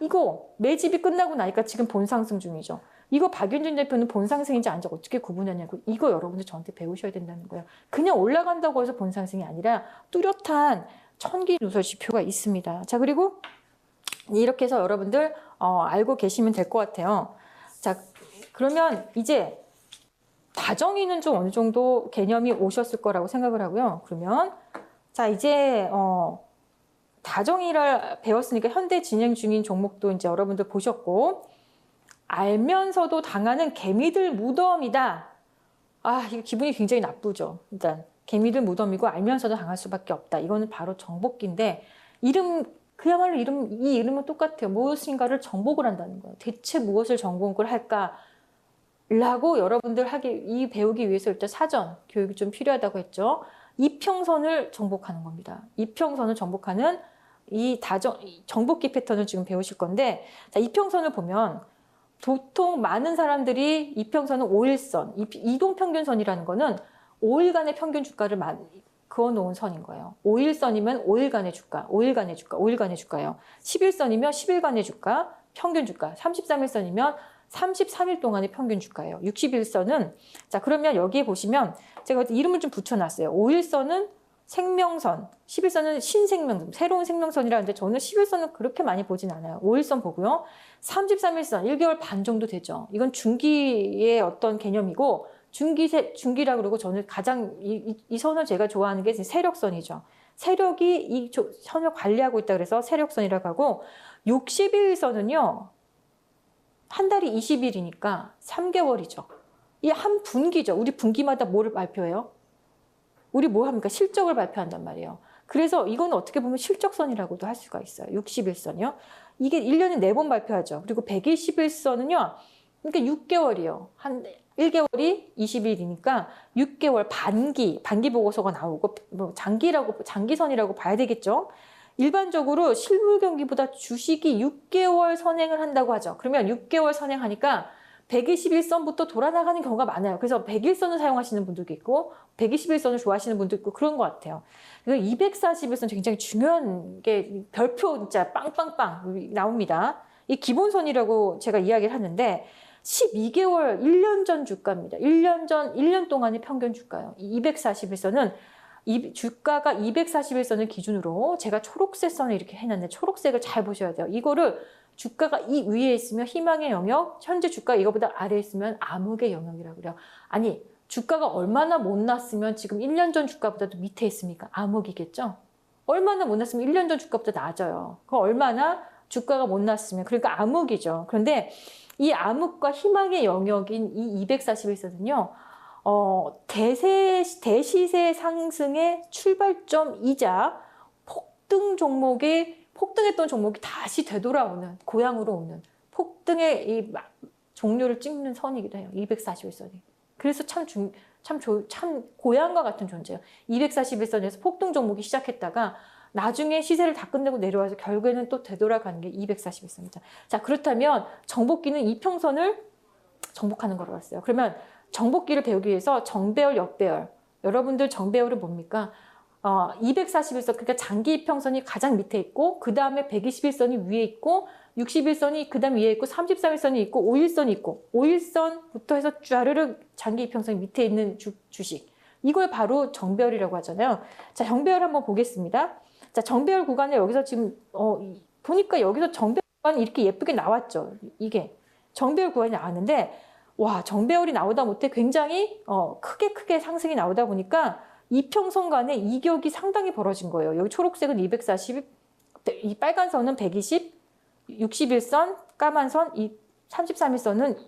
이거 매집이 끝나고 나니까 지금 본상승 중이죠. 이거 박윤진 대표는 본상승인지 아닌지 어떻게 구분하냐고. 이거 여러분들 저한테 배우셔야 된다는 거예요. 그냥 올라간다고 해서 본상승이 아니라 뚜렷한 천기 누설 지표가 있습니다. 자, 그리고 이렇게 해서 여러분들 알고 계시면 될 것 같아요. 자, 그러면 이제 다정이는 좀 어느 정도 개념이 오셨을 거라고 생각을 하고요. 그러면 자, 이제 다정이를 배웠으니까 현대 진행 중인 종목도 이제 여러분들 보셨고 알면서도 당하는 개미들 무덤이다. 아, 이거 기분이 굉장히 나쁘죠. 일단 개미들 무덤이고 알면서도 당할 수밖에 없다. 이거는 바로 정복기인데 그야말로 이 이름은 똑같아요. 무엇인가를 정복을 한다는 거예요. 대체 무엇을 정복을 할까? 라고 여러분들 배우기 위해서 일단 사전 교육이 좀 필요하다고 했죠. 이평선을 정복하는 겁니다. 이평선을 정복하는 이 정복기 패턴을 지금 배우실 건데, 자, 이평선을 보면 보통 많은 사람들이 이평선은 5일선, 이동평균선이라는 거는 5일간의 평균 주가를 그어놓은 선인 거예요. 5일선이면 5일간의 주가, 5일간의 주가, 5일간의 주가예요. 10일선이면 10일간의 주가, 평균 주가, 33일선이면 33일 동안의 평균 주가예요. 60일선은 자, 그러면 여기에 보시면 제가 이름을 좀 붙여놨어요. 5일선은 생명선, 10일선은 신생명선, 새로운 생명선이라는데 저는 10일선은 그렇게 많이 보진 않아요. 5일선 보고요. 33일선, 1개월 반 정도 되죠. 이건 중기의 어떤 개념이고 중기라고 그러고 저는 가장 이 선을 제가 좋아하는 게 세력선이죠. 세력이 이 선을 관리하고 있다 그래서 세력선이라고 하고 60일선은요. 한 달이 20일이니까 3개월이죠. 이 한 분기죠. 우리 분기마다 뭐를 발표해요? 우리 뭐 합니까? 실적을 발표한단 말이에요. 그래서 이건 어떻게 보면 실적선이라고도 할 수가 있어요. 60일선이요. 이게 1년에 4번 발표하죠. 그리고 120일선은요. 그러니까 6개월이요. 한 1개월이 20일이니까 6개월 반기 보고서가 나오고 뭐 장기선이라고 봐야 되겠죠. 일반적으로 실물 경기보다 주식이 6개월 선행을 한다고 하죠. 그러면 6개월 선행하니까 121선부터 돌아나가는 경우가 많아요. 그래서 100일선을 사용하시는 분들도 있고 121선을 좋아하시는 분도 있고 그런 것 같아요. 241선 굉장히 중요한 게 별표 진짜 빵빵빵 나옵니다. 이 기본선이라고 제가 이야기를 하는데 12개월 1년 전 주가입니다. 1년 동안의 평균 주가요. 241선은 주가가 241선을 기준으로 제가 초록색 선을 이렇게 해놨는데 초록색을 잘 보셔야 돼요. 이거를 주가가 이 위에 있으면 희망의 영역, 현재 주가 이거보다 아래에 있으면 암흑의 영역이라고 그래요. 아니, 주가가 얼마나 못났으면 지금 1년 전 주가보다도 밑에 있습니까? 암흑이겠죠? 얼마나 못났으면 1년 전 주가보다 낮아요. 그럼 얼마나 주가가 못났으면, 그러니까 암흑이죠. 그런데 이 암흑과 희망의 영역인 이 241선은요, 대시세 상승의 출발점이자 폭등했던 종목이 다시 되돌아오는, 고향으로 오는 폭등의 이 종료를 찍는 선이기도 해요. 241선이. 그래서 참 고향과 같은 존재예요. 241선에서 폭등 종목이 시작했다가 나중에 시세를 다 끝내고 내려와서 결국에는 또 되돌아가는 게 241선입니다. 자, 그렇다면 정복기는 이평선을 정복하는 거라고 했어요. 그러면 정복기를 배우기 위해서 정배열, 역배열. 여러분들 정배열은 뭡니까? 241선, 그러니까 장기 이평선이 가장 밑에 있고 그 다음에 121선이 위에 있고 61선이 그 다음 위에 있고 33일선이 있고 5일선이 있고 5일선부터 해서 쫘르륵 장기 이평선이 밑에 있는 주식. 이걸 바로 정배열이라고 하잖아요. 자, 정배열 한번 보겠습니다. 자, 정배열 구간에 여기서 지금 보니까 여기서 정배열 구간이 이렇게 예쁘게 나왔죠. 이게 정배열 구간이 나왔는데 와, 정배열이 나오다 못해 굉장히 크게 상승이 나오다 보니까 이평선 간에 이격이 상당히 벌어진 거예요. 여기 초록색은 240, 이 빨간 선은 120, 61선, 까만 선, 이 33일선은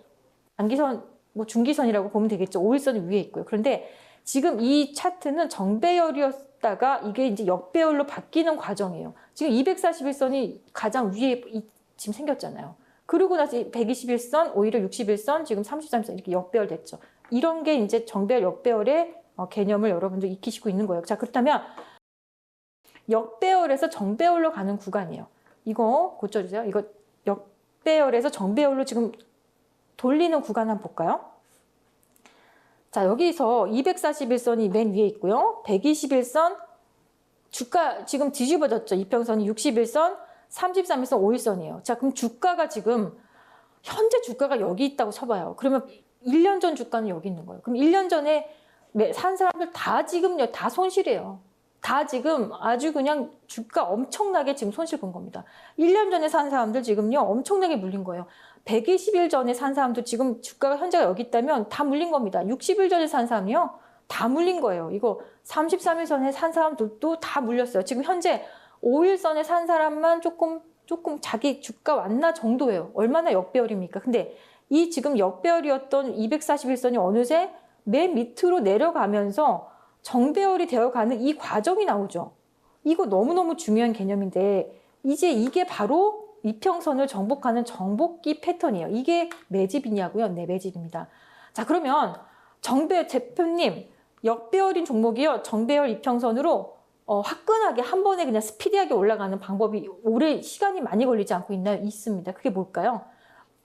장기선이 뭐 중기선이라고 보면 되겠죠. 5일선이 위에 있고요. 그런데 지금 이 차트는 정배열이었다가 이게 이제 역배열로 바뀌는 과정이에요. 지금 241선이 가장 위에 지금 생겼잖아요. 그러고 나서 121선, 오히려 61선, 지금 33선 이렇게 역배열 됐죠. 이런 게 이제 정배열, 역배열의 개념을 여러분들 익히시고 있는 거예요. 자, 그렇다면 역배열에서 정배열로 가는 구간이에요. 이거 고쳐주세요. 이거 역배열에서 정배열로 지금 돌리는 구간 한번 볼까요? 자, 여기서 241선이 맨 위에 있고요. 121선, 주가 지금 뒤집어졌죠. 이평선이 61선, 33일선, 5일선이에요. 자, 그럼 주가가 지금 현재 주가가 여기 있다고 쳐봐요. 그러면 1년 전 주가는 여기 있는 거예요. 그럼 1년 전에 산 사람들 다 지금요, 다 손실이에요. 다 지금 아주 그냥 주가 엄청나게 지금 손실 본 겁니다. 1년 전에 산 사람들 지금요, 엄청나게 물린 거예요. 120일 전에 산 사람도 지금 주가가 현재가 여기 있다면 다 물린 겁니다. 60일 전에 산 사람이요, 다 물린 거예요. 이거 33일 전에 산 사람들도 다 물렸어요. 지금 현재 5일선에 산 사람만 조금 자기 주가 왔나 정도예요. 얼마나 역배열입니까? 근데 이 지금 역배열이었던 241선이 어느새 맨 밑으로 내려가면서 정배열이 되어가는 이 과정이 나오죠. 이거 너무너무 중요한 개념인데 이제 이게 바로 이평선을 정복하는 정복기 패턴이에요. 이게 매집이냐고요? 네, 매집입니다. 자, 그러면 정배열 대표님, 역배열인 종목이요, 정배열 이평선으로 화끈하게 한 번에 그냥 스피디하게 올라가는 방법이 오래 시간이 많이 걸리지 않고 있나요? 있습니다. 그게 뭘까요?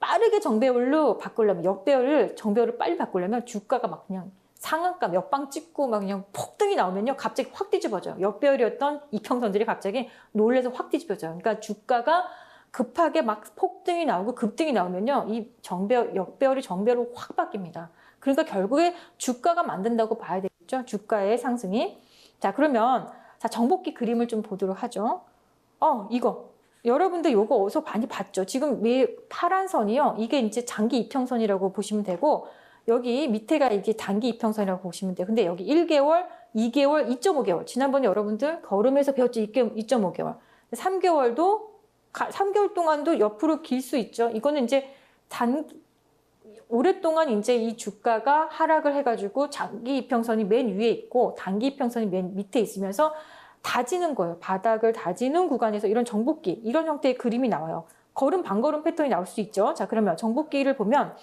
빠르게 정배열로 바꾸려면, 역배열을 정배열을 빨리 바꾸려면 주가가 막 그냥 상한가 몇 방 찍고 막 그냥 폭등이 나오면요, 갑자기 확 뒤집어져요. 역배열이었던 이평선들이 갑자기 놀래서 확 뒤집어져요. 그러니까 주가가 급하게 막 폭등이 나오고 급등이 나오면요, 이 정배열, 역배열이 정배열로 확 바뀝니다. 그러니까 결국에 주가가 만든다고 봐야 되겠죠. 주가의 상승이. 자, 그러면 자, 정복기 그림을 좀 보도록 하죠. 이거 여러분들 요거 어디서 많이 봤죠? 지금 파란 선이요, 이게 이제 장기 이평선이라고 보시면 되고, 여기 밑에가 이게 단기 이평선이라고 보시면 돼요. 근데 여기 1개월, 2개월, 2.5개월. 지난번에 여러분들 걸음에서 배웠죠? 2.5개월. 3개월도 3개월 동안도 옆으로 길 수 있죠. 이거는 이제 오랫동안 이제 이 주가가 하락을 해가지고 장기 이평선이 맨 위에 있고 단기 이평선이 맨 밑에 있으면서 다지는 거예요. 바닥을 다지는 구간에서 이런 정복기, 이런 형태의 그림이 나와요. 걸음 반걸음 패턴이 나올 수 있죠. 자, 그러면 정복기를 보면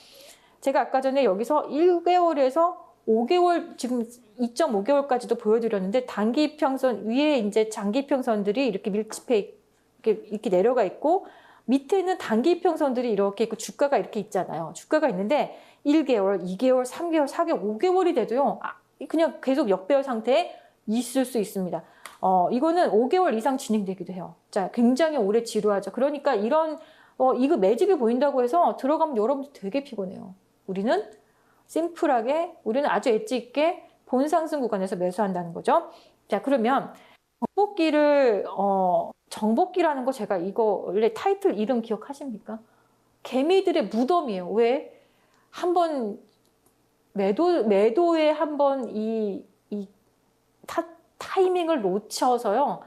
제가 아까 전에 여기서 1개월에서 5개월, 지금 2.5개월까지도 보여드렸는데 단기 이평선 위에 이제 장기 이평선들이 이렇게 밀집해 이렇게 내려가 있고 밑에는 단기 이평선들이 이렇게 있고 주가가 이렇게 있잖아요. 주가가 있는데 1개월, 2개월, 3개월, 4개월, 5개월이 돼도요, 그냥 계속 역배열 상태에 있을 수 있습니다. 이거는 5개월 이상 진행되기도 해요. 자, 굉장히 오래 지루하죠. 그러니까 이런 이거 매집이 보인다고 해서 들어가면 여러분들 되게 피곤해요. 우리는 심플하게, 우리는 아주 엣지 있게 본 상승 구간에서 매수한다는 거죠. 자, 그러면 정복기라는 거 제가 이거 원래 타이틀 이름 기억하십니까? 개미들의 무덤이에요. 왜? 한번 매도에 한번 이 타이밍을 놓쳐서요,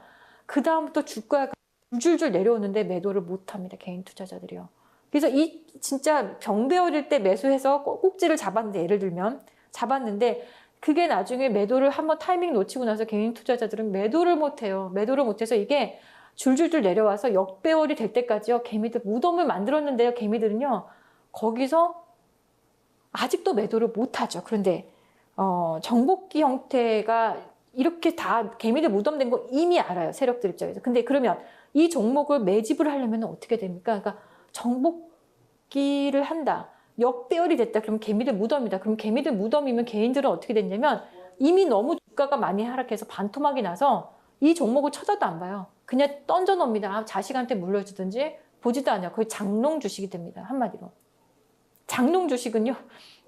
그 다음부터 주가가 줄줄 내려오는데 매도를 못합니다. 개인 투자자들이요. 그래서 이 진짜 병배열일 때 매수해서 꼭지를 잡았는데, 예를 들면 잡았는데 그게 나중에 매도를 한번 타이밍 놓치고 나서 개인 투자자들은 매도를 못해요. 매도를 못해서 이게 줄줄줄 내려와서 역배열이 될 때까지요, 개미들 무덤을 만들었는데요, 개미들은요 거기서 아직도 매도를 못하죠. 그런데 정복기 형태가 이렇게 다 개미들 무덤된 거 이미 알아요, 세력들 입장에서. 근데 그러면 이 종목을 매집을 하려면 어떻게 됩니까? 그러니까 정복기를 한다, 역배열이 됐다, 그러면 개미들 무덤이다. 그럼 개미들 무덤이면 개인들은 어떻게 됐냐면 이미 너무 주가가 많이 하락해서 반토막이 나서 이 종목을 쳐다도 안 봐요. 그냥 던져 놓습니다. 자식한테 물려주든지 보지도 않아요. 거의 장롱 주식이 됩니다. 한마디로. 장롱 주식은요,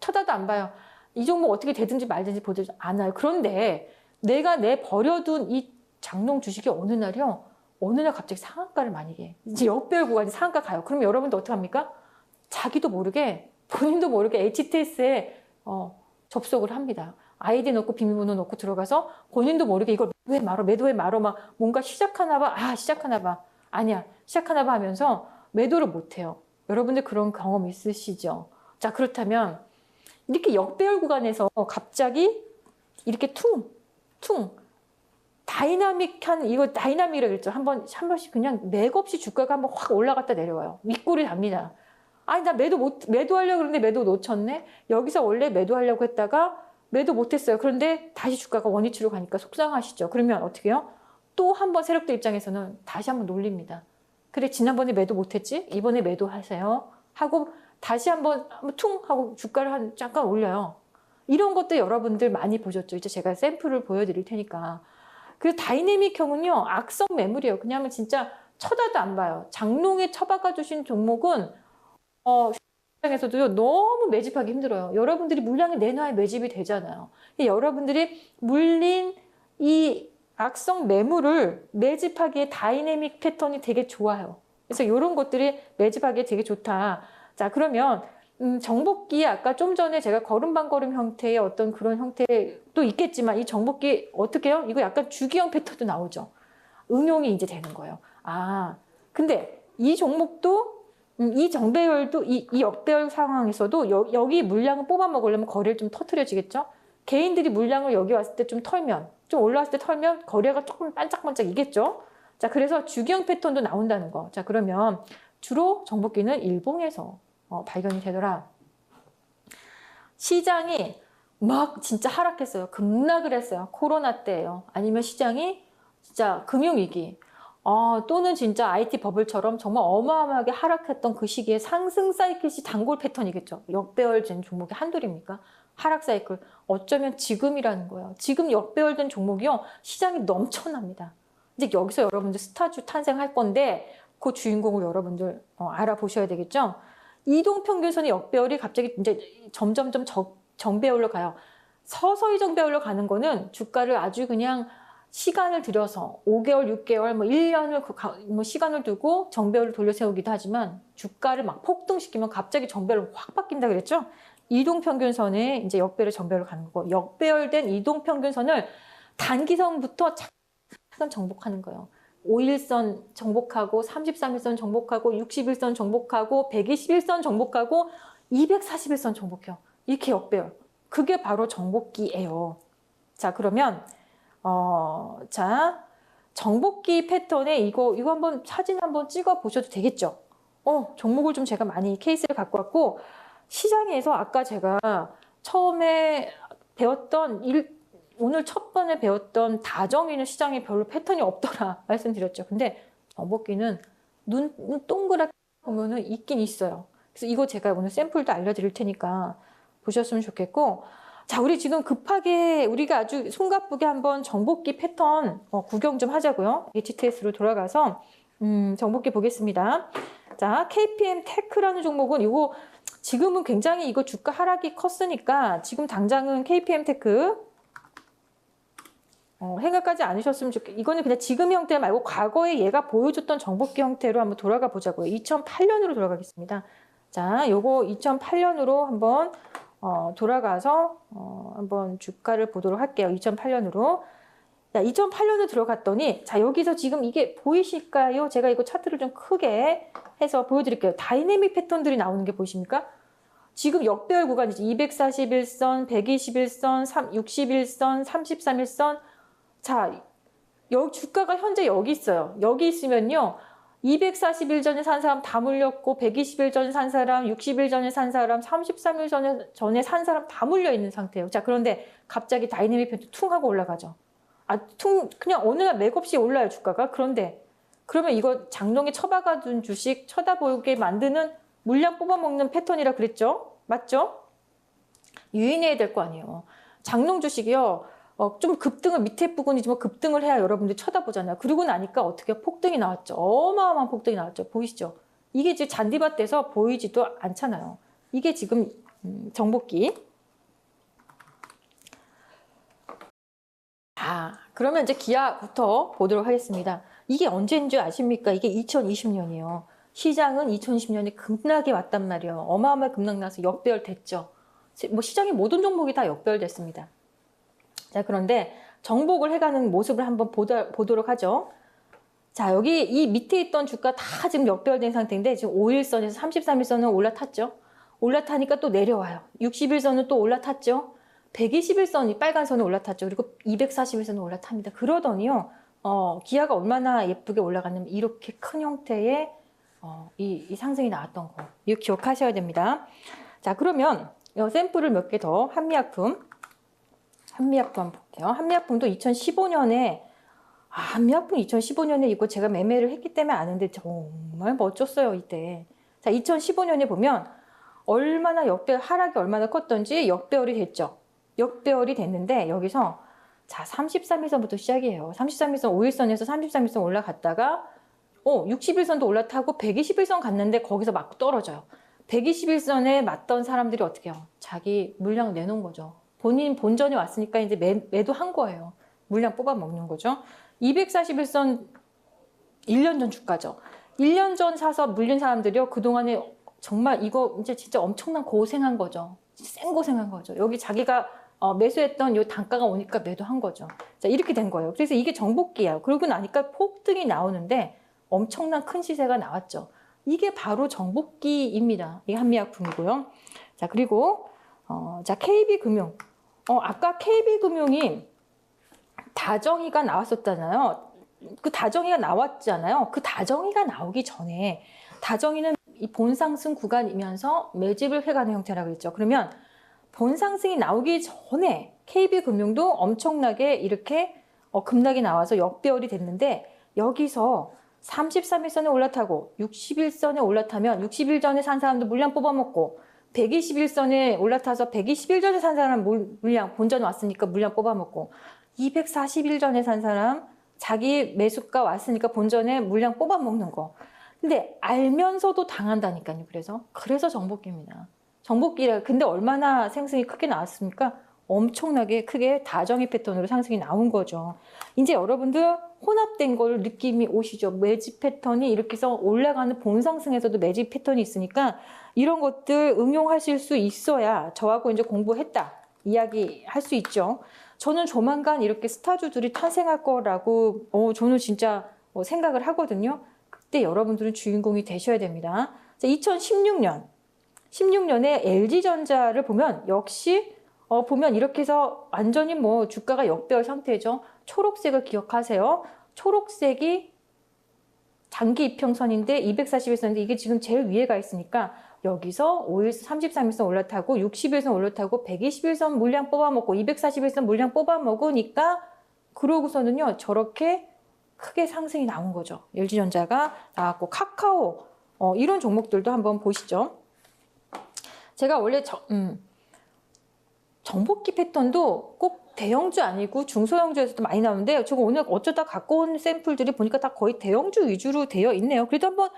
쳐다도 안 봐요. 이 종목 어떻게 되든지 말든지 보지 않아요. 그런데 내가 버려둔 이 장롱 주식이 어느 날 갑자기 상한가를 만약에 이제 역배열 구간이 상한가 가요. 그럼 여러분도 어떻게 합니까? 자기도 모르게, 본인도 모르게 HTS에 접속을 합니다. 아이디 넣고 비밀번호 넣고 들어가서 본인도 모르게 이걸 매도해 말어 막 뭔가 시작하나 봐. 아니야, 시작하나 봐 하면서 매도를 못 해요. 여러분들 그런 경험 있으시죠? 자, 그렇다면 이렇게 역배열 구간에서 갑자기 이렇게 퉁 다이나믹한, 이거 다이나믹이라고 그랬죠. 한 번씩 그냥 맥없이 주가가 한번 확 올라갔다 내려와요. 윗골이 답니다. 아니, 나 매도하려고 그러는데 매도 놓쳤네? 여기서 원래 매도하려고 했다가 매도 못했어요. 그런데 다시 주가가 원위치로 가니까 속상하시죠. 그러면 어떻게 해요? 또 한 번 세력들 입장에서는 다시 한번 놀립니다. 그래, 지난번에 매도 못했지? 이번에 매도하세요. 하고 다시 한번 퉁 하고 주가를 잠깐 올려요. 이런 것도 여러분들 많이 보셨죠. 이제 제가 샘플을 보여드릴 테니까. 그 다이내믹형은요, 악성 매물이에요. 그냥 진짜 쳐다도 안 봐요. 장롱에 처박아 주신 종목은 시장에서도요, 너무 매집하기 힘들어요. 여러분들이 물량이 내놔야 매집이 되잖아요. 여러분들이 물린 이 악성 매물을 매집하기에 다이내믹 패턴이 되게 좋아요. 그래서 이런 것들이 매집하기에 되게 좋다. 자, 그러면 정복기, 아까 좀 전에 제가 걸음반걸음 형태의 어떤 그런 형태도 있겠지만, 이 정복기 어떻게 해요? 이거 약간 주기형 패턴도 나오죠. 응용이 이제 되는 거예요. 아, 근데 이 종목도 이 정배열도 이 역배열 상황에서도 여기 물량을 뽑아 먹으려면 거래를 좀 터트려지겠죠. 개인들이 물량을 여기 왔을 때 좀 털면, 좀 올라왔을 때 털면 거래가 조금 반짝반짝이겠죠. 자, 그래서 주기형 패턴도 나온다는 거. 자, 그러면 주로 정복기는 일봉에서 발견이 되더라. 시장이 막 진짜 하락했어요. 급락을 했어요. 코로나 때예요. 아니면 시장이 진짜 금융위기, 또는 진짜 IT 버블처럼 정말 어마어마하게 하락했던 그 시기에 상승 사이클이 단골 패턴이겠죠. 역배열된 종목이 한둘입니까? 하락 사이클. 어쩌면 지금이라는 거예요. 지금 역배열된 종목이요, 시장이 넘쳐납니다. 이제 여기서 여러분들 스타주 탄생할 건데 그 주인공을 여러분들 알아보셔야 되겠죠. 이동평균선의 역배열이 갑자기 이제 점점점 정배열로 가요. 서서히 정배열로 가는 거는 주가를 아주 그냥 시간을 들여서 5개월, 6개월, 1년을 시간을 두고 정배열을 돌려 세우기도 하지만, 주가를 막 폭등시키면 갑자기 정배열로 확 바뀐다 그랬죠. 이동평균선에 이제 역배열, 정배열로 가는 거고, 역배열된 이동평균선을 단기선부터 차근 정복하는 거예요. 5일선 정복하고 33일선 정복하고 60일선 정복하고 121선 정복하고 241선 정복해요. 이렇게 역배열. 그게 바로 정복기예요. 자, 그러면 자, 정복기 패턴에 이거 한번 사진 한번 찍어 보셔도 되겠죠. 종목을 좀 제가 많이 케이스를 갖고 왔고, 시장에서 아까 제가 처음에 배웠던 오늘 첫 번에 배웠던 다정이는 시장에 별로 패턴이 없더라 말씀드렸죠. 근데 정복기는 눈 동그랗게 보면은 있긴 있어요. 그래서 이거 제가 오늘 샘플도 알려드릴 테니까 보셨으면 좋겠고, 자, 우리 지금 급하게 우리가 아주 손가쁘게 한번 정복기 패턴 구경 좀 하자고요. HTS로 돌아가서 정복기 보겠습니다. 자, KPM 테크라는 종목은 이거 지금은 굉장히 이거 주가 하락이 컸으니까 지금 당장은 KPM 테크 생각하지 않으셨으면 좋겠어요. 이거는 그냥 지금 형태 말고 과거에 얘가 보여줬던 정복기 형태로 한번 돌아가 보자고요. 2008년으로 돌아가겠습니다. 자, 요거 2008년으로 한번 돌아가서 한번 주가를 보도록 할게요. 2008년으로. 자, 2008년으로 들어갔더니, 자, 여기서 지금 이게 보이실까요? 제가 이거 차트를 좀 크게 해서 보여드릴게요. 다이내믹 패턴들이 나오는 게 보이십니까? 지금 역배열 구간이지. 241선, 121선, 61선, 33일선. 자, 주가가 현재 여기 있어요. 여기 있으면요, 240일 전에 산 사람 다 물렸고, 120일 전에 산 사람, 60일 전에 산 사람, 33일 전에 산 사람 다 물려 있는 상태예요. 자, 그런데 갑자기 다이내믹 패턴 퉁 하고 올라가죠. 그냥 어느 날 맥없이 올라요, 주가가. 그러면 이거 장롱에 처박아둔 주식 쳐다보게 만드는, 물량 뽑아먹는 패턴이라 그랬죠? 맞죠? 유인해야 될 거 아니에요. 장롱 주식이요, 좀 급등을, 밑에 부분이지만 급등을 해야 여러분들이 쳐다보잖아요. 그러고 나니까 어떻게 폭등이 나왔죠. 어마어마한 폭등이 나왔죠. 보이시죠? 이게 이제 잔디밭 돼서 보이지도 않잖아요. 이게 지금 정복기. 자, 그러면 이제 기아부터 보도록 하겠습니다. 이게 언제인 줄 아십니까? 이게 2020년이에요. 시장은 2020년에 급락이 왔단 말이에요. 어마어마하게 급락 나서 역배열 됐죠. 뭐 시장의 모든 종목이 다 역배열 됐습니다. 자, 그런데 정복을 해가는 모습을 한번 보도록 하죠. 자, 여기 이 밑에 있던 주가 다 지금 역배열된 상태인데, 지금 5일선에서 33일선은 올라탔죠. 올라타니까 또 내려와요. 60일선은 또 올라탔죠. 121선이 빨간 선에 올라탔죠. 그리고 241선은 올라탑니다. 그러더니요. 기아가 얼마나 예쁘게 올라갔냐면 이렇게 큰 형태의 이 상승이 나왔던 거. 이거 기억하셔야 됩니다. 자, 그러면 이 샘플을 몇 개 더 한미약품 한번 볼게요. 한미약품도 2015년에 한미약품 2015년에 이거 제가 매매를 했기 때문에 아는데 정말 멋졌어요, 이때. 자, 2015년에 보면 얼마나 하락이 얼마나 컸던지 역배열이 됐죠. 역배열이 됐는데 여기서 자, 33일선부터 시작이에요. 33일선 5일선에서 33일선 올라갔다가 60일선도 올라타고 121선 갔는데 거기서 막 떨어져요. 121선에 맞던 사람들이 어떻게 해요? 자기 물량 내놓은 거죠. 본인 본전이 왔으니까 이제 매도한 거예요. 물량 뽑아 먹는 거죠. 241선 1년 전 주가죠. 1년 전 사서 물린 사람들이요. 그동안에 정말 이거 이제 진짜 엄청난 고생한 거죠. 생 고생한 거죠. 여기 자기가 매수했던 이 단가가 오니까 매도한 거죠. 자, 이렇게 된 거예요. 그래서 이게 정복기예요. 그러고 나니까 폭등이 나오는데 엄청난 큰 시세가 나왔죠. 이게 바로 정복기입니다. 이게 한미약품이고요. 자, 그리고 자, KB금융. 아까 KB금융이 다정이가 나왔었잖아요. 그 다정이가 나왔잖아요. 그 다정이가 나오기 전에 다정이는 이 본상승 구간이면서 매집을 해가는 형태라고 했죠. 그러면 본상승이 나오기 전에 KB금융도 엄청나게 이렇게 급락이 나와서 역배열이 됐는데 여기서 33일선에 올라타고 61선에 올라타면 60일 전에 산 사람도 물량 뽑아먹고 121선에 올라타서 120일 전에 산 사람 물량 본전 왔으니까 물량 뽑아먹고 240일 전에 산 사람 자기 매수가 왔으니까 본전에 물량 뽑아먹는 거. 근데 알면서도 당한다니까요. 그래서 정복기입니다. 정복기라. 근데 얼마나 상승이 크게 나왔습니까? 엄청나게 크게 다정의 패턴으로 상승이 나온 거죠. 이제 여러분들 혼합된 걸 느낌이 오시죠? 매집 패턴이 이렇게 해서 올라가는 본상승에서도 매집 패턴이 있으니까 이런 것들 응용하실 수 있어야 저하고 이제 공부했다 이야기 할 수 있죠. 저는 조만간 이렇게 스타주들이 탄생할 거라고 저는 진짜 생각을 하거든요. 그때 여러분들은 주인공이 되셔야 됩니다. 2016년에 LG전자를 보면 역시 보면 이렇게 해서 완전히 주가가 역배열 상태죠. 초록색을 기억하세요. 초록색이 장기 이평선인데 241선인데 이게 지금 제일 위에 가 있으니까 여기서 5일 33일선 올라타고 60일선 올라타고 121선 물량 뽑아먹고 241선 물량 뽑아먹으니까 그러고서는요 저렇게 크게 상승이 나온 거죠. LG전자가 나왔고 카카오 이런 종목들도 한번 보시죠. 제가 원래 정복기 패턴도 꼭 대형주 아니고 중소형주에서도 많이 나오는데 제가 오늘 어쩌다 갖고 온 샘플들이 보니까 다 거의 대형주 위주로 되어 있네요. 그래도 한번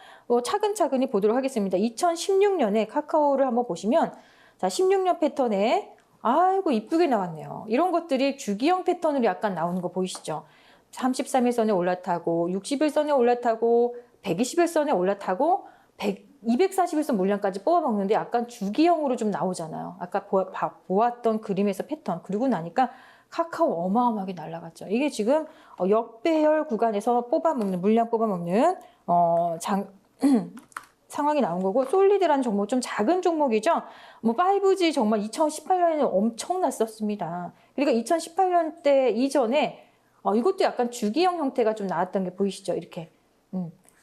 차근차근히 보도록 하겠습니다. 2016년에 카카오를 한번 보시면 자 16년 패턴에 아이고 이쁘게 나왔네요. 이런 것들이 주기형 패턴으로 약간 나오는 거 보이시죠? 33일선에 올라타고 60일선에 올라타고 120일선에 올라타고 241선 물량까지 뽑아먹는데 약간 주기형으로 좀 나오잖아요. 아까 보았던 그림에서 패턴. 그리고 나니까 카카오 어마어마하게 날아갔죠. 이게 지금 역배열 구간에서 물량 뽑아먹는 상황이 나온 거고 솔리드라는 종목 좀 작은 종목이죠. 5G 정말 2018년에는 엄청났었습니다. 그러니까 2018년대 이전에 이것도 약간 주기형 형태가 좀 나왔던 게 보이시죠? 이렇게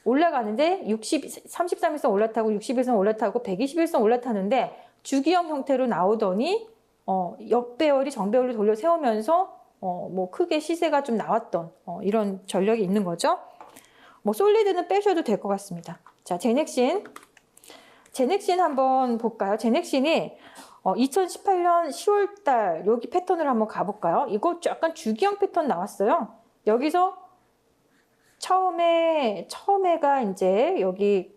올라가는데 33일선 올라타고 60일선 올라타고 121선 올라타는데 주기형 형태로 나오더니 역배열이 정배열로 돌려 세우면서 크게 시세가 좀 나왔던 이런 전력이 있는 거죠. 솔리드는 빼셔도 될 것 같습니다. 자, 제넥신 한번 볼까요? 제넥신이 2018년 10월달 여기 패턴을 한번 가볼까요? 이거 약간 주기형 패턴 나왔어요. 여기서 처음에가 이제 여기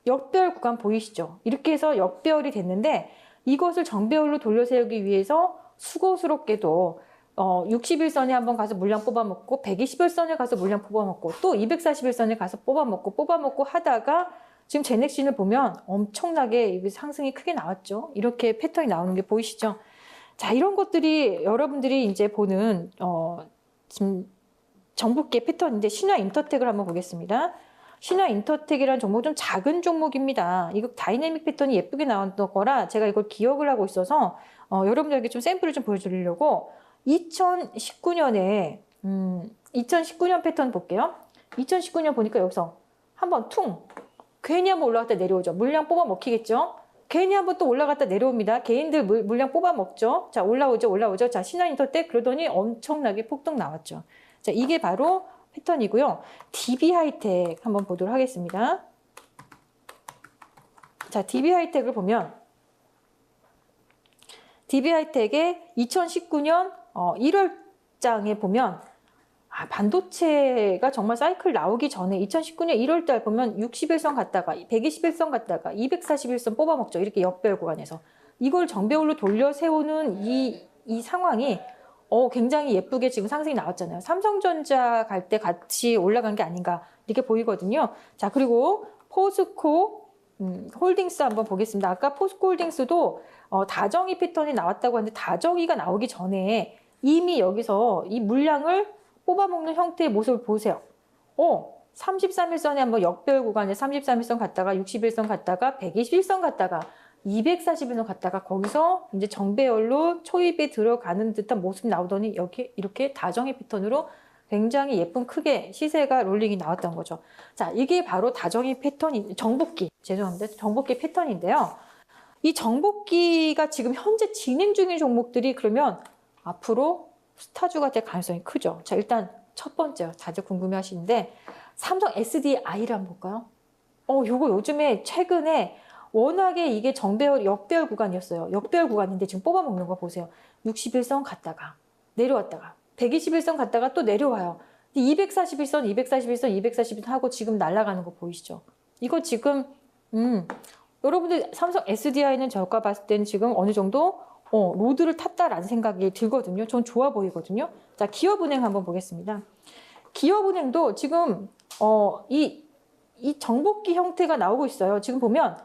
역배열 구간 보이시죠? 이렇게 해서 역배열이 됐는데 이것을 정배열로 돌려세우기 위해서 수고스럽게도 60일선에 한번 가서 물량 뽑아먹고 120일선에 가서 물량 뽑아먹고 또 241선에 가서 뽑아먹고 하다가 지금 제넥신을 보면 엄청나게 상승이 크게 나왔죠. 이렇게 패턴이 나오는 게 보이시죠? 자, 이런 것들이 여러분들이 이제 보는 지금 정복기의 패턴인데 신화 인터텍을 한번 보겠습니다. 신화 인터텍이라는 종목 좀 작은 종목입니다. 이거 다이내믹 패턴이 예쁘게 나왔던 거라 제가 이걸 기억을 하고 있어서 여러분들에게 좀 샘플을 좀 보여드리려고 2019년에 2019년 패턴 볼게요. 2019년 보니까 여기서 한번 괜히 한번 올라갔다 내려오죠. 물량 뽑아 먹히겠죠. 괜히 한번 또 올라갔다 내려옵니다. 개인들 물량 뽑아 먹죠. 자, 올라오죠. 자, 신화 인터텍 그러더니 엄청나게 폭등 나왔죠. 자, 이게 바로 패턴이고요. DB 하이텍 한번 보도록 하겠습니다. 자, DB 하이텍을 보면 DB 하이텍의 2019년 1월장에 보면 반도체가 정말 사이클 나오기 전에 2019년 1월달 보면 61선 갔다가 121선 갔다가 241선 뽑아먹죠. 이렇게 역배열 구간에서. 이걸 정배열로 돌려 세우는 이 상황이 굉장히 예쁘게 지금 상승이 나왔잖아요. 삼성전자 갈 때 같이 올라간 게 아닌가 이렇게 보이거든요. 자, 그리고 포스코 홀딩스 한번 보겠습니다. 아까 포스코 홀딩스도 다정이 패턴이 나왔다고 하는데 다정이가 나오기 전에 이미 여기서 이 물량을 뽑아먹는 형태의 모습을 보세요. 33일선에 한번 역배열 구간에 33일선 갔다가 61선 갔다가 121선 갔다가 241선 갔다가 거기서 이제 정배열로 초입에 들어가는 듯한 모습이 나오더니 여기 이렇게 다정의 패턴으로 굉장히 예쁜 크게 시세가 롤링이 나왔던 거죠. 자, 이게 바로 다정의 패턴이 정복기 패턴인데요. 이 정복기가 지금 현재 진행 중인 종목들이 그러면 앞으로 스타주가 될 가능성이 크죠. 자, 일단 첫 번째 다들 궁금해 하시는데 삼성 SDI를 한번 볼까요? 요거 요즘에 최근에 워낙에 이게 역배열 구간이었어요. 역배열 구간인데 지금 뽑아먹는 거 보세요. 61선 갔다가 내려왔다가 121선 갔다가 또 내려와요. 241선, 241선 하고 지금 날아가는 거 보이시죠? 이거 지금 여러분들 삼성 SDI는 저가 봤을 때는 지금 어느 정도 로드를 탔다라는 생각이 들거든요. 전 좋아 보이거든요. 자, 기업은행 한번 보겠습니다. 기업은행도 지금 이 정복기 형태가 나오고 있어요. 지금 보면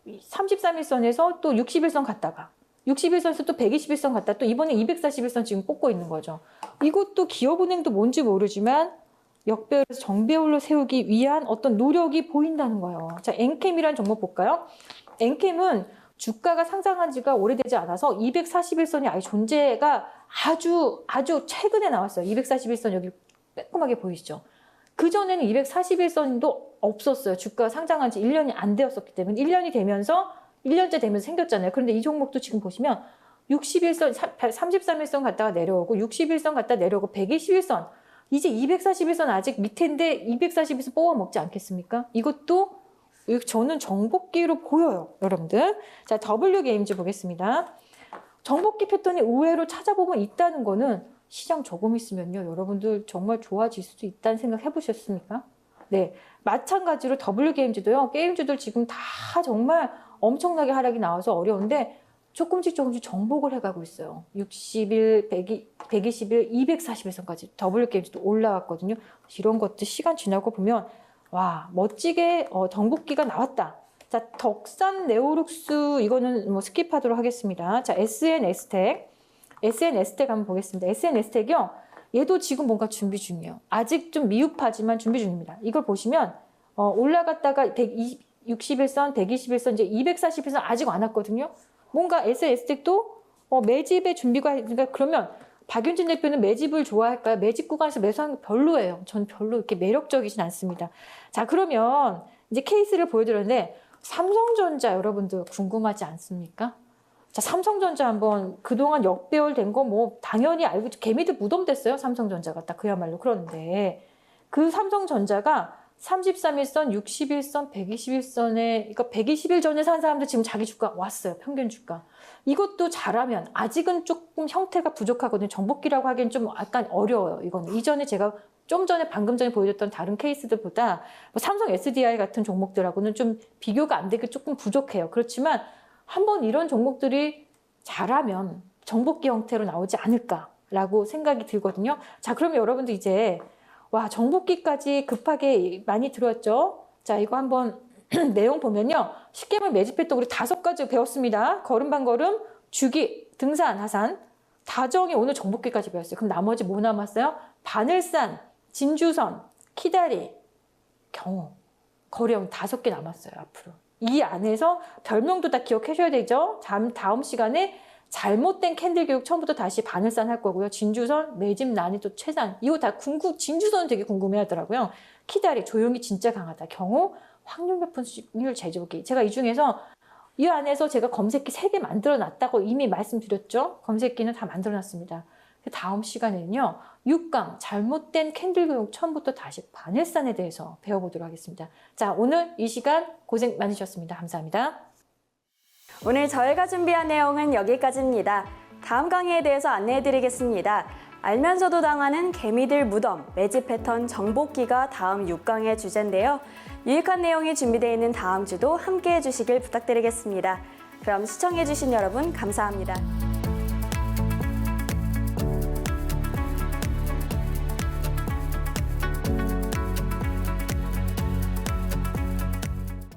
33일선에서 또 61선 갔다가 61선에서 또 121선 갔다 또 이번에 241선 지금 뽑고 있는 거죠. 이것도 기업은행도 뭔지 모르지만 역배열에서 정배열로 세우기 위한 어떤 노력이 보인다는 거예요. 자, 엔캠이라는 종목 볼까요? 엔캠은 주가가 상장한 지가 오래되지 않아서 241선이 아예 존재가 아주 최근에 나왔어요. 241선 여기 빼꼼하게 보이시죠? 그전에는 241선도 없었어요. 주가가 상장한 지 1년이 안 되었었기 때문에 1년째 되면서 생겼잖아요. 그런데 이 종목도 지금 보시면 61선, 33일선 갔다가 내려오고 61선 갔다 내려오고 121선 이제 241선 아직 밑인데 241선 뽑아 먹지 않겠습니까? 이것도 저는 정복기로 보여요, 여러분들. 자, W게임즈 보겠습니다. 정복기 패턴이 의외로 찾아보면 있다는 거는 시장 조금 있으면요, 여러분들 정말 좋아질 수도 있다는 생각 해보셨습니까? 네, 마찬가지로 W게임즈도요, 게임주들 지금 다 정말 엄청나게 하락이 나와서 어려운데 조금씩 정복을 해가고 있어요. 60일, 120일, 241선까지 W게임즈도 올라왔거든요. 이런 것들 시간 지나고 보면 와, 멋지게 정복기가 나왔다. 자, 덕산 네오룩스 이거는 뭐 스킵하도록 하겠습니다. 자, SNS텍 한번 보겠습니다. SNS텍이요. 얘도 지금 뭔가 준비 중이에요. 아직 좀 미흡하지만 준비 중입니다. 이걸 보시면 올라갔다가 161선, 121선, 이제 241선 아직 안 왔거든요. 뭔가 SNS텍도 매집의 준비가 그러면 박윤진 대표는 매집을 좋아할까요? 매집 구간에서 매수하는 게 별로예요. 전 별로 이렇게 매력적이진 않습니다. 자, 그러면 이제 케이스를 보여드렸는데 삼성전자 여러분들 궁금하지 않습니까? 자, 삼성전자 한번 그동안 역배열 된 거 뭐 당연히 알고 개미들 무덤 됐어요. 삼성전자가 딱 그야말로. 그런데 그 삼성전자가 33일선, 61선, 121선에 그러니까 120일 전에 산 사람들 지금 자기 주가 왔어요. 평균 주가. 이것도 잘하면 아직은 조금 형태가 부족하거든요. 정복기라고 하기엔 좀 약간 어려워요. 이거는 이전에 제가 방금 전에 보여줬던 다른 케이스들보다 뭐 삼성 SDI 같은 종목들하고는 좀 비교가 안 되게 조금 부족해요. 그렇지만 한번 이런 종목들이 잘하면 정복기 형태로 나오지 않을까라고 생각이 들거든요. 자, 그러면 여러분들 이제 와, 정복기까지 급하게 많이 들어왔죠. 자, 이거 한번 내용 보면요. 쉽게만 매집했던 우리 5가지 배웠습니다. 걸음, 주기, 등산, 하산, 다정이 오늘 정복기까지 배웠어요. 그럼 나머지 뭐 남았어요? 바늘산, 진주선, 키다리, 경우 거래형 5개 남았어요. 앞으로 이 안에서 별명도 다 기억하셔야 되죠. 다음 시간에 잘못된 캔들 교육 처음부터 다시 바늘산 할 거고요. 진주선, 매집, 난이도, 최단 이거 다 진주선은 되게 궁금해하더라고요. 키다리, 조용히 진짜 강하다. 경우, 확률 몇 %율 제조기. 제가 이 중에서 이 안에서 제가 검색기 3개 만들어 놨다고 이미 말씀드렸죠. 검색기는 다 만들어 놨습니다. 다음 시간에는요. 6강 잘못된 캔들 교육 처음부터 다시 바늘산에 대해서 배워보도록 하겠습니다. 자, 오늘 이 시간 고생 많으셨습니다. 감사합니다. 오늘 저희가 준비한 내용은 여기까지입니다. 다음 강의에 대해서 안내해드리겠습니다. 알면서도 당하는 개미들 무덤, 매집 패턴 정복기가 다음 6강의 주제인데요. 유익한 내용이 준비되어 있는 다음 주도 함께해 주시길 부탁드리겠습니다. 그럼 시청해주신 여러분 감사합니다.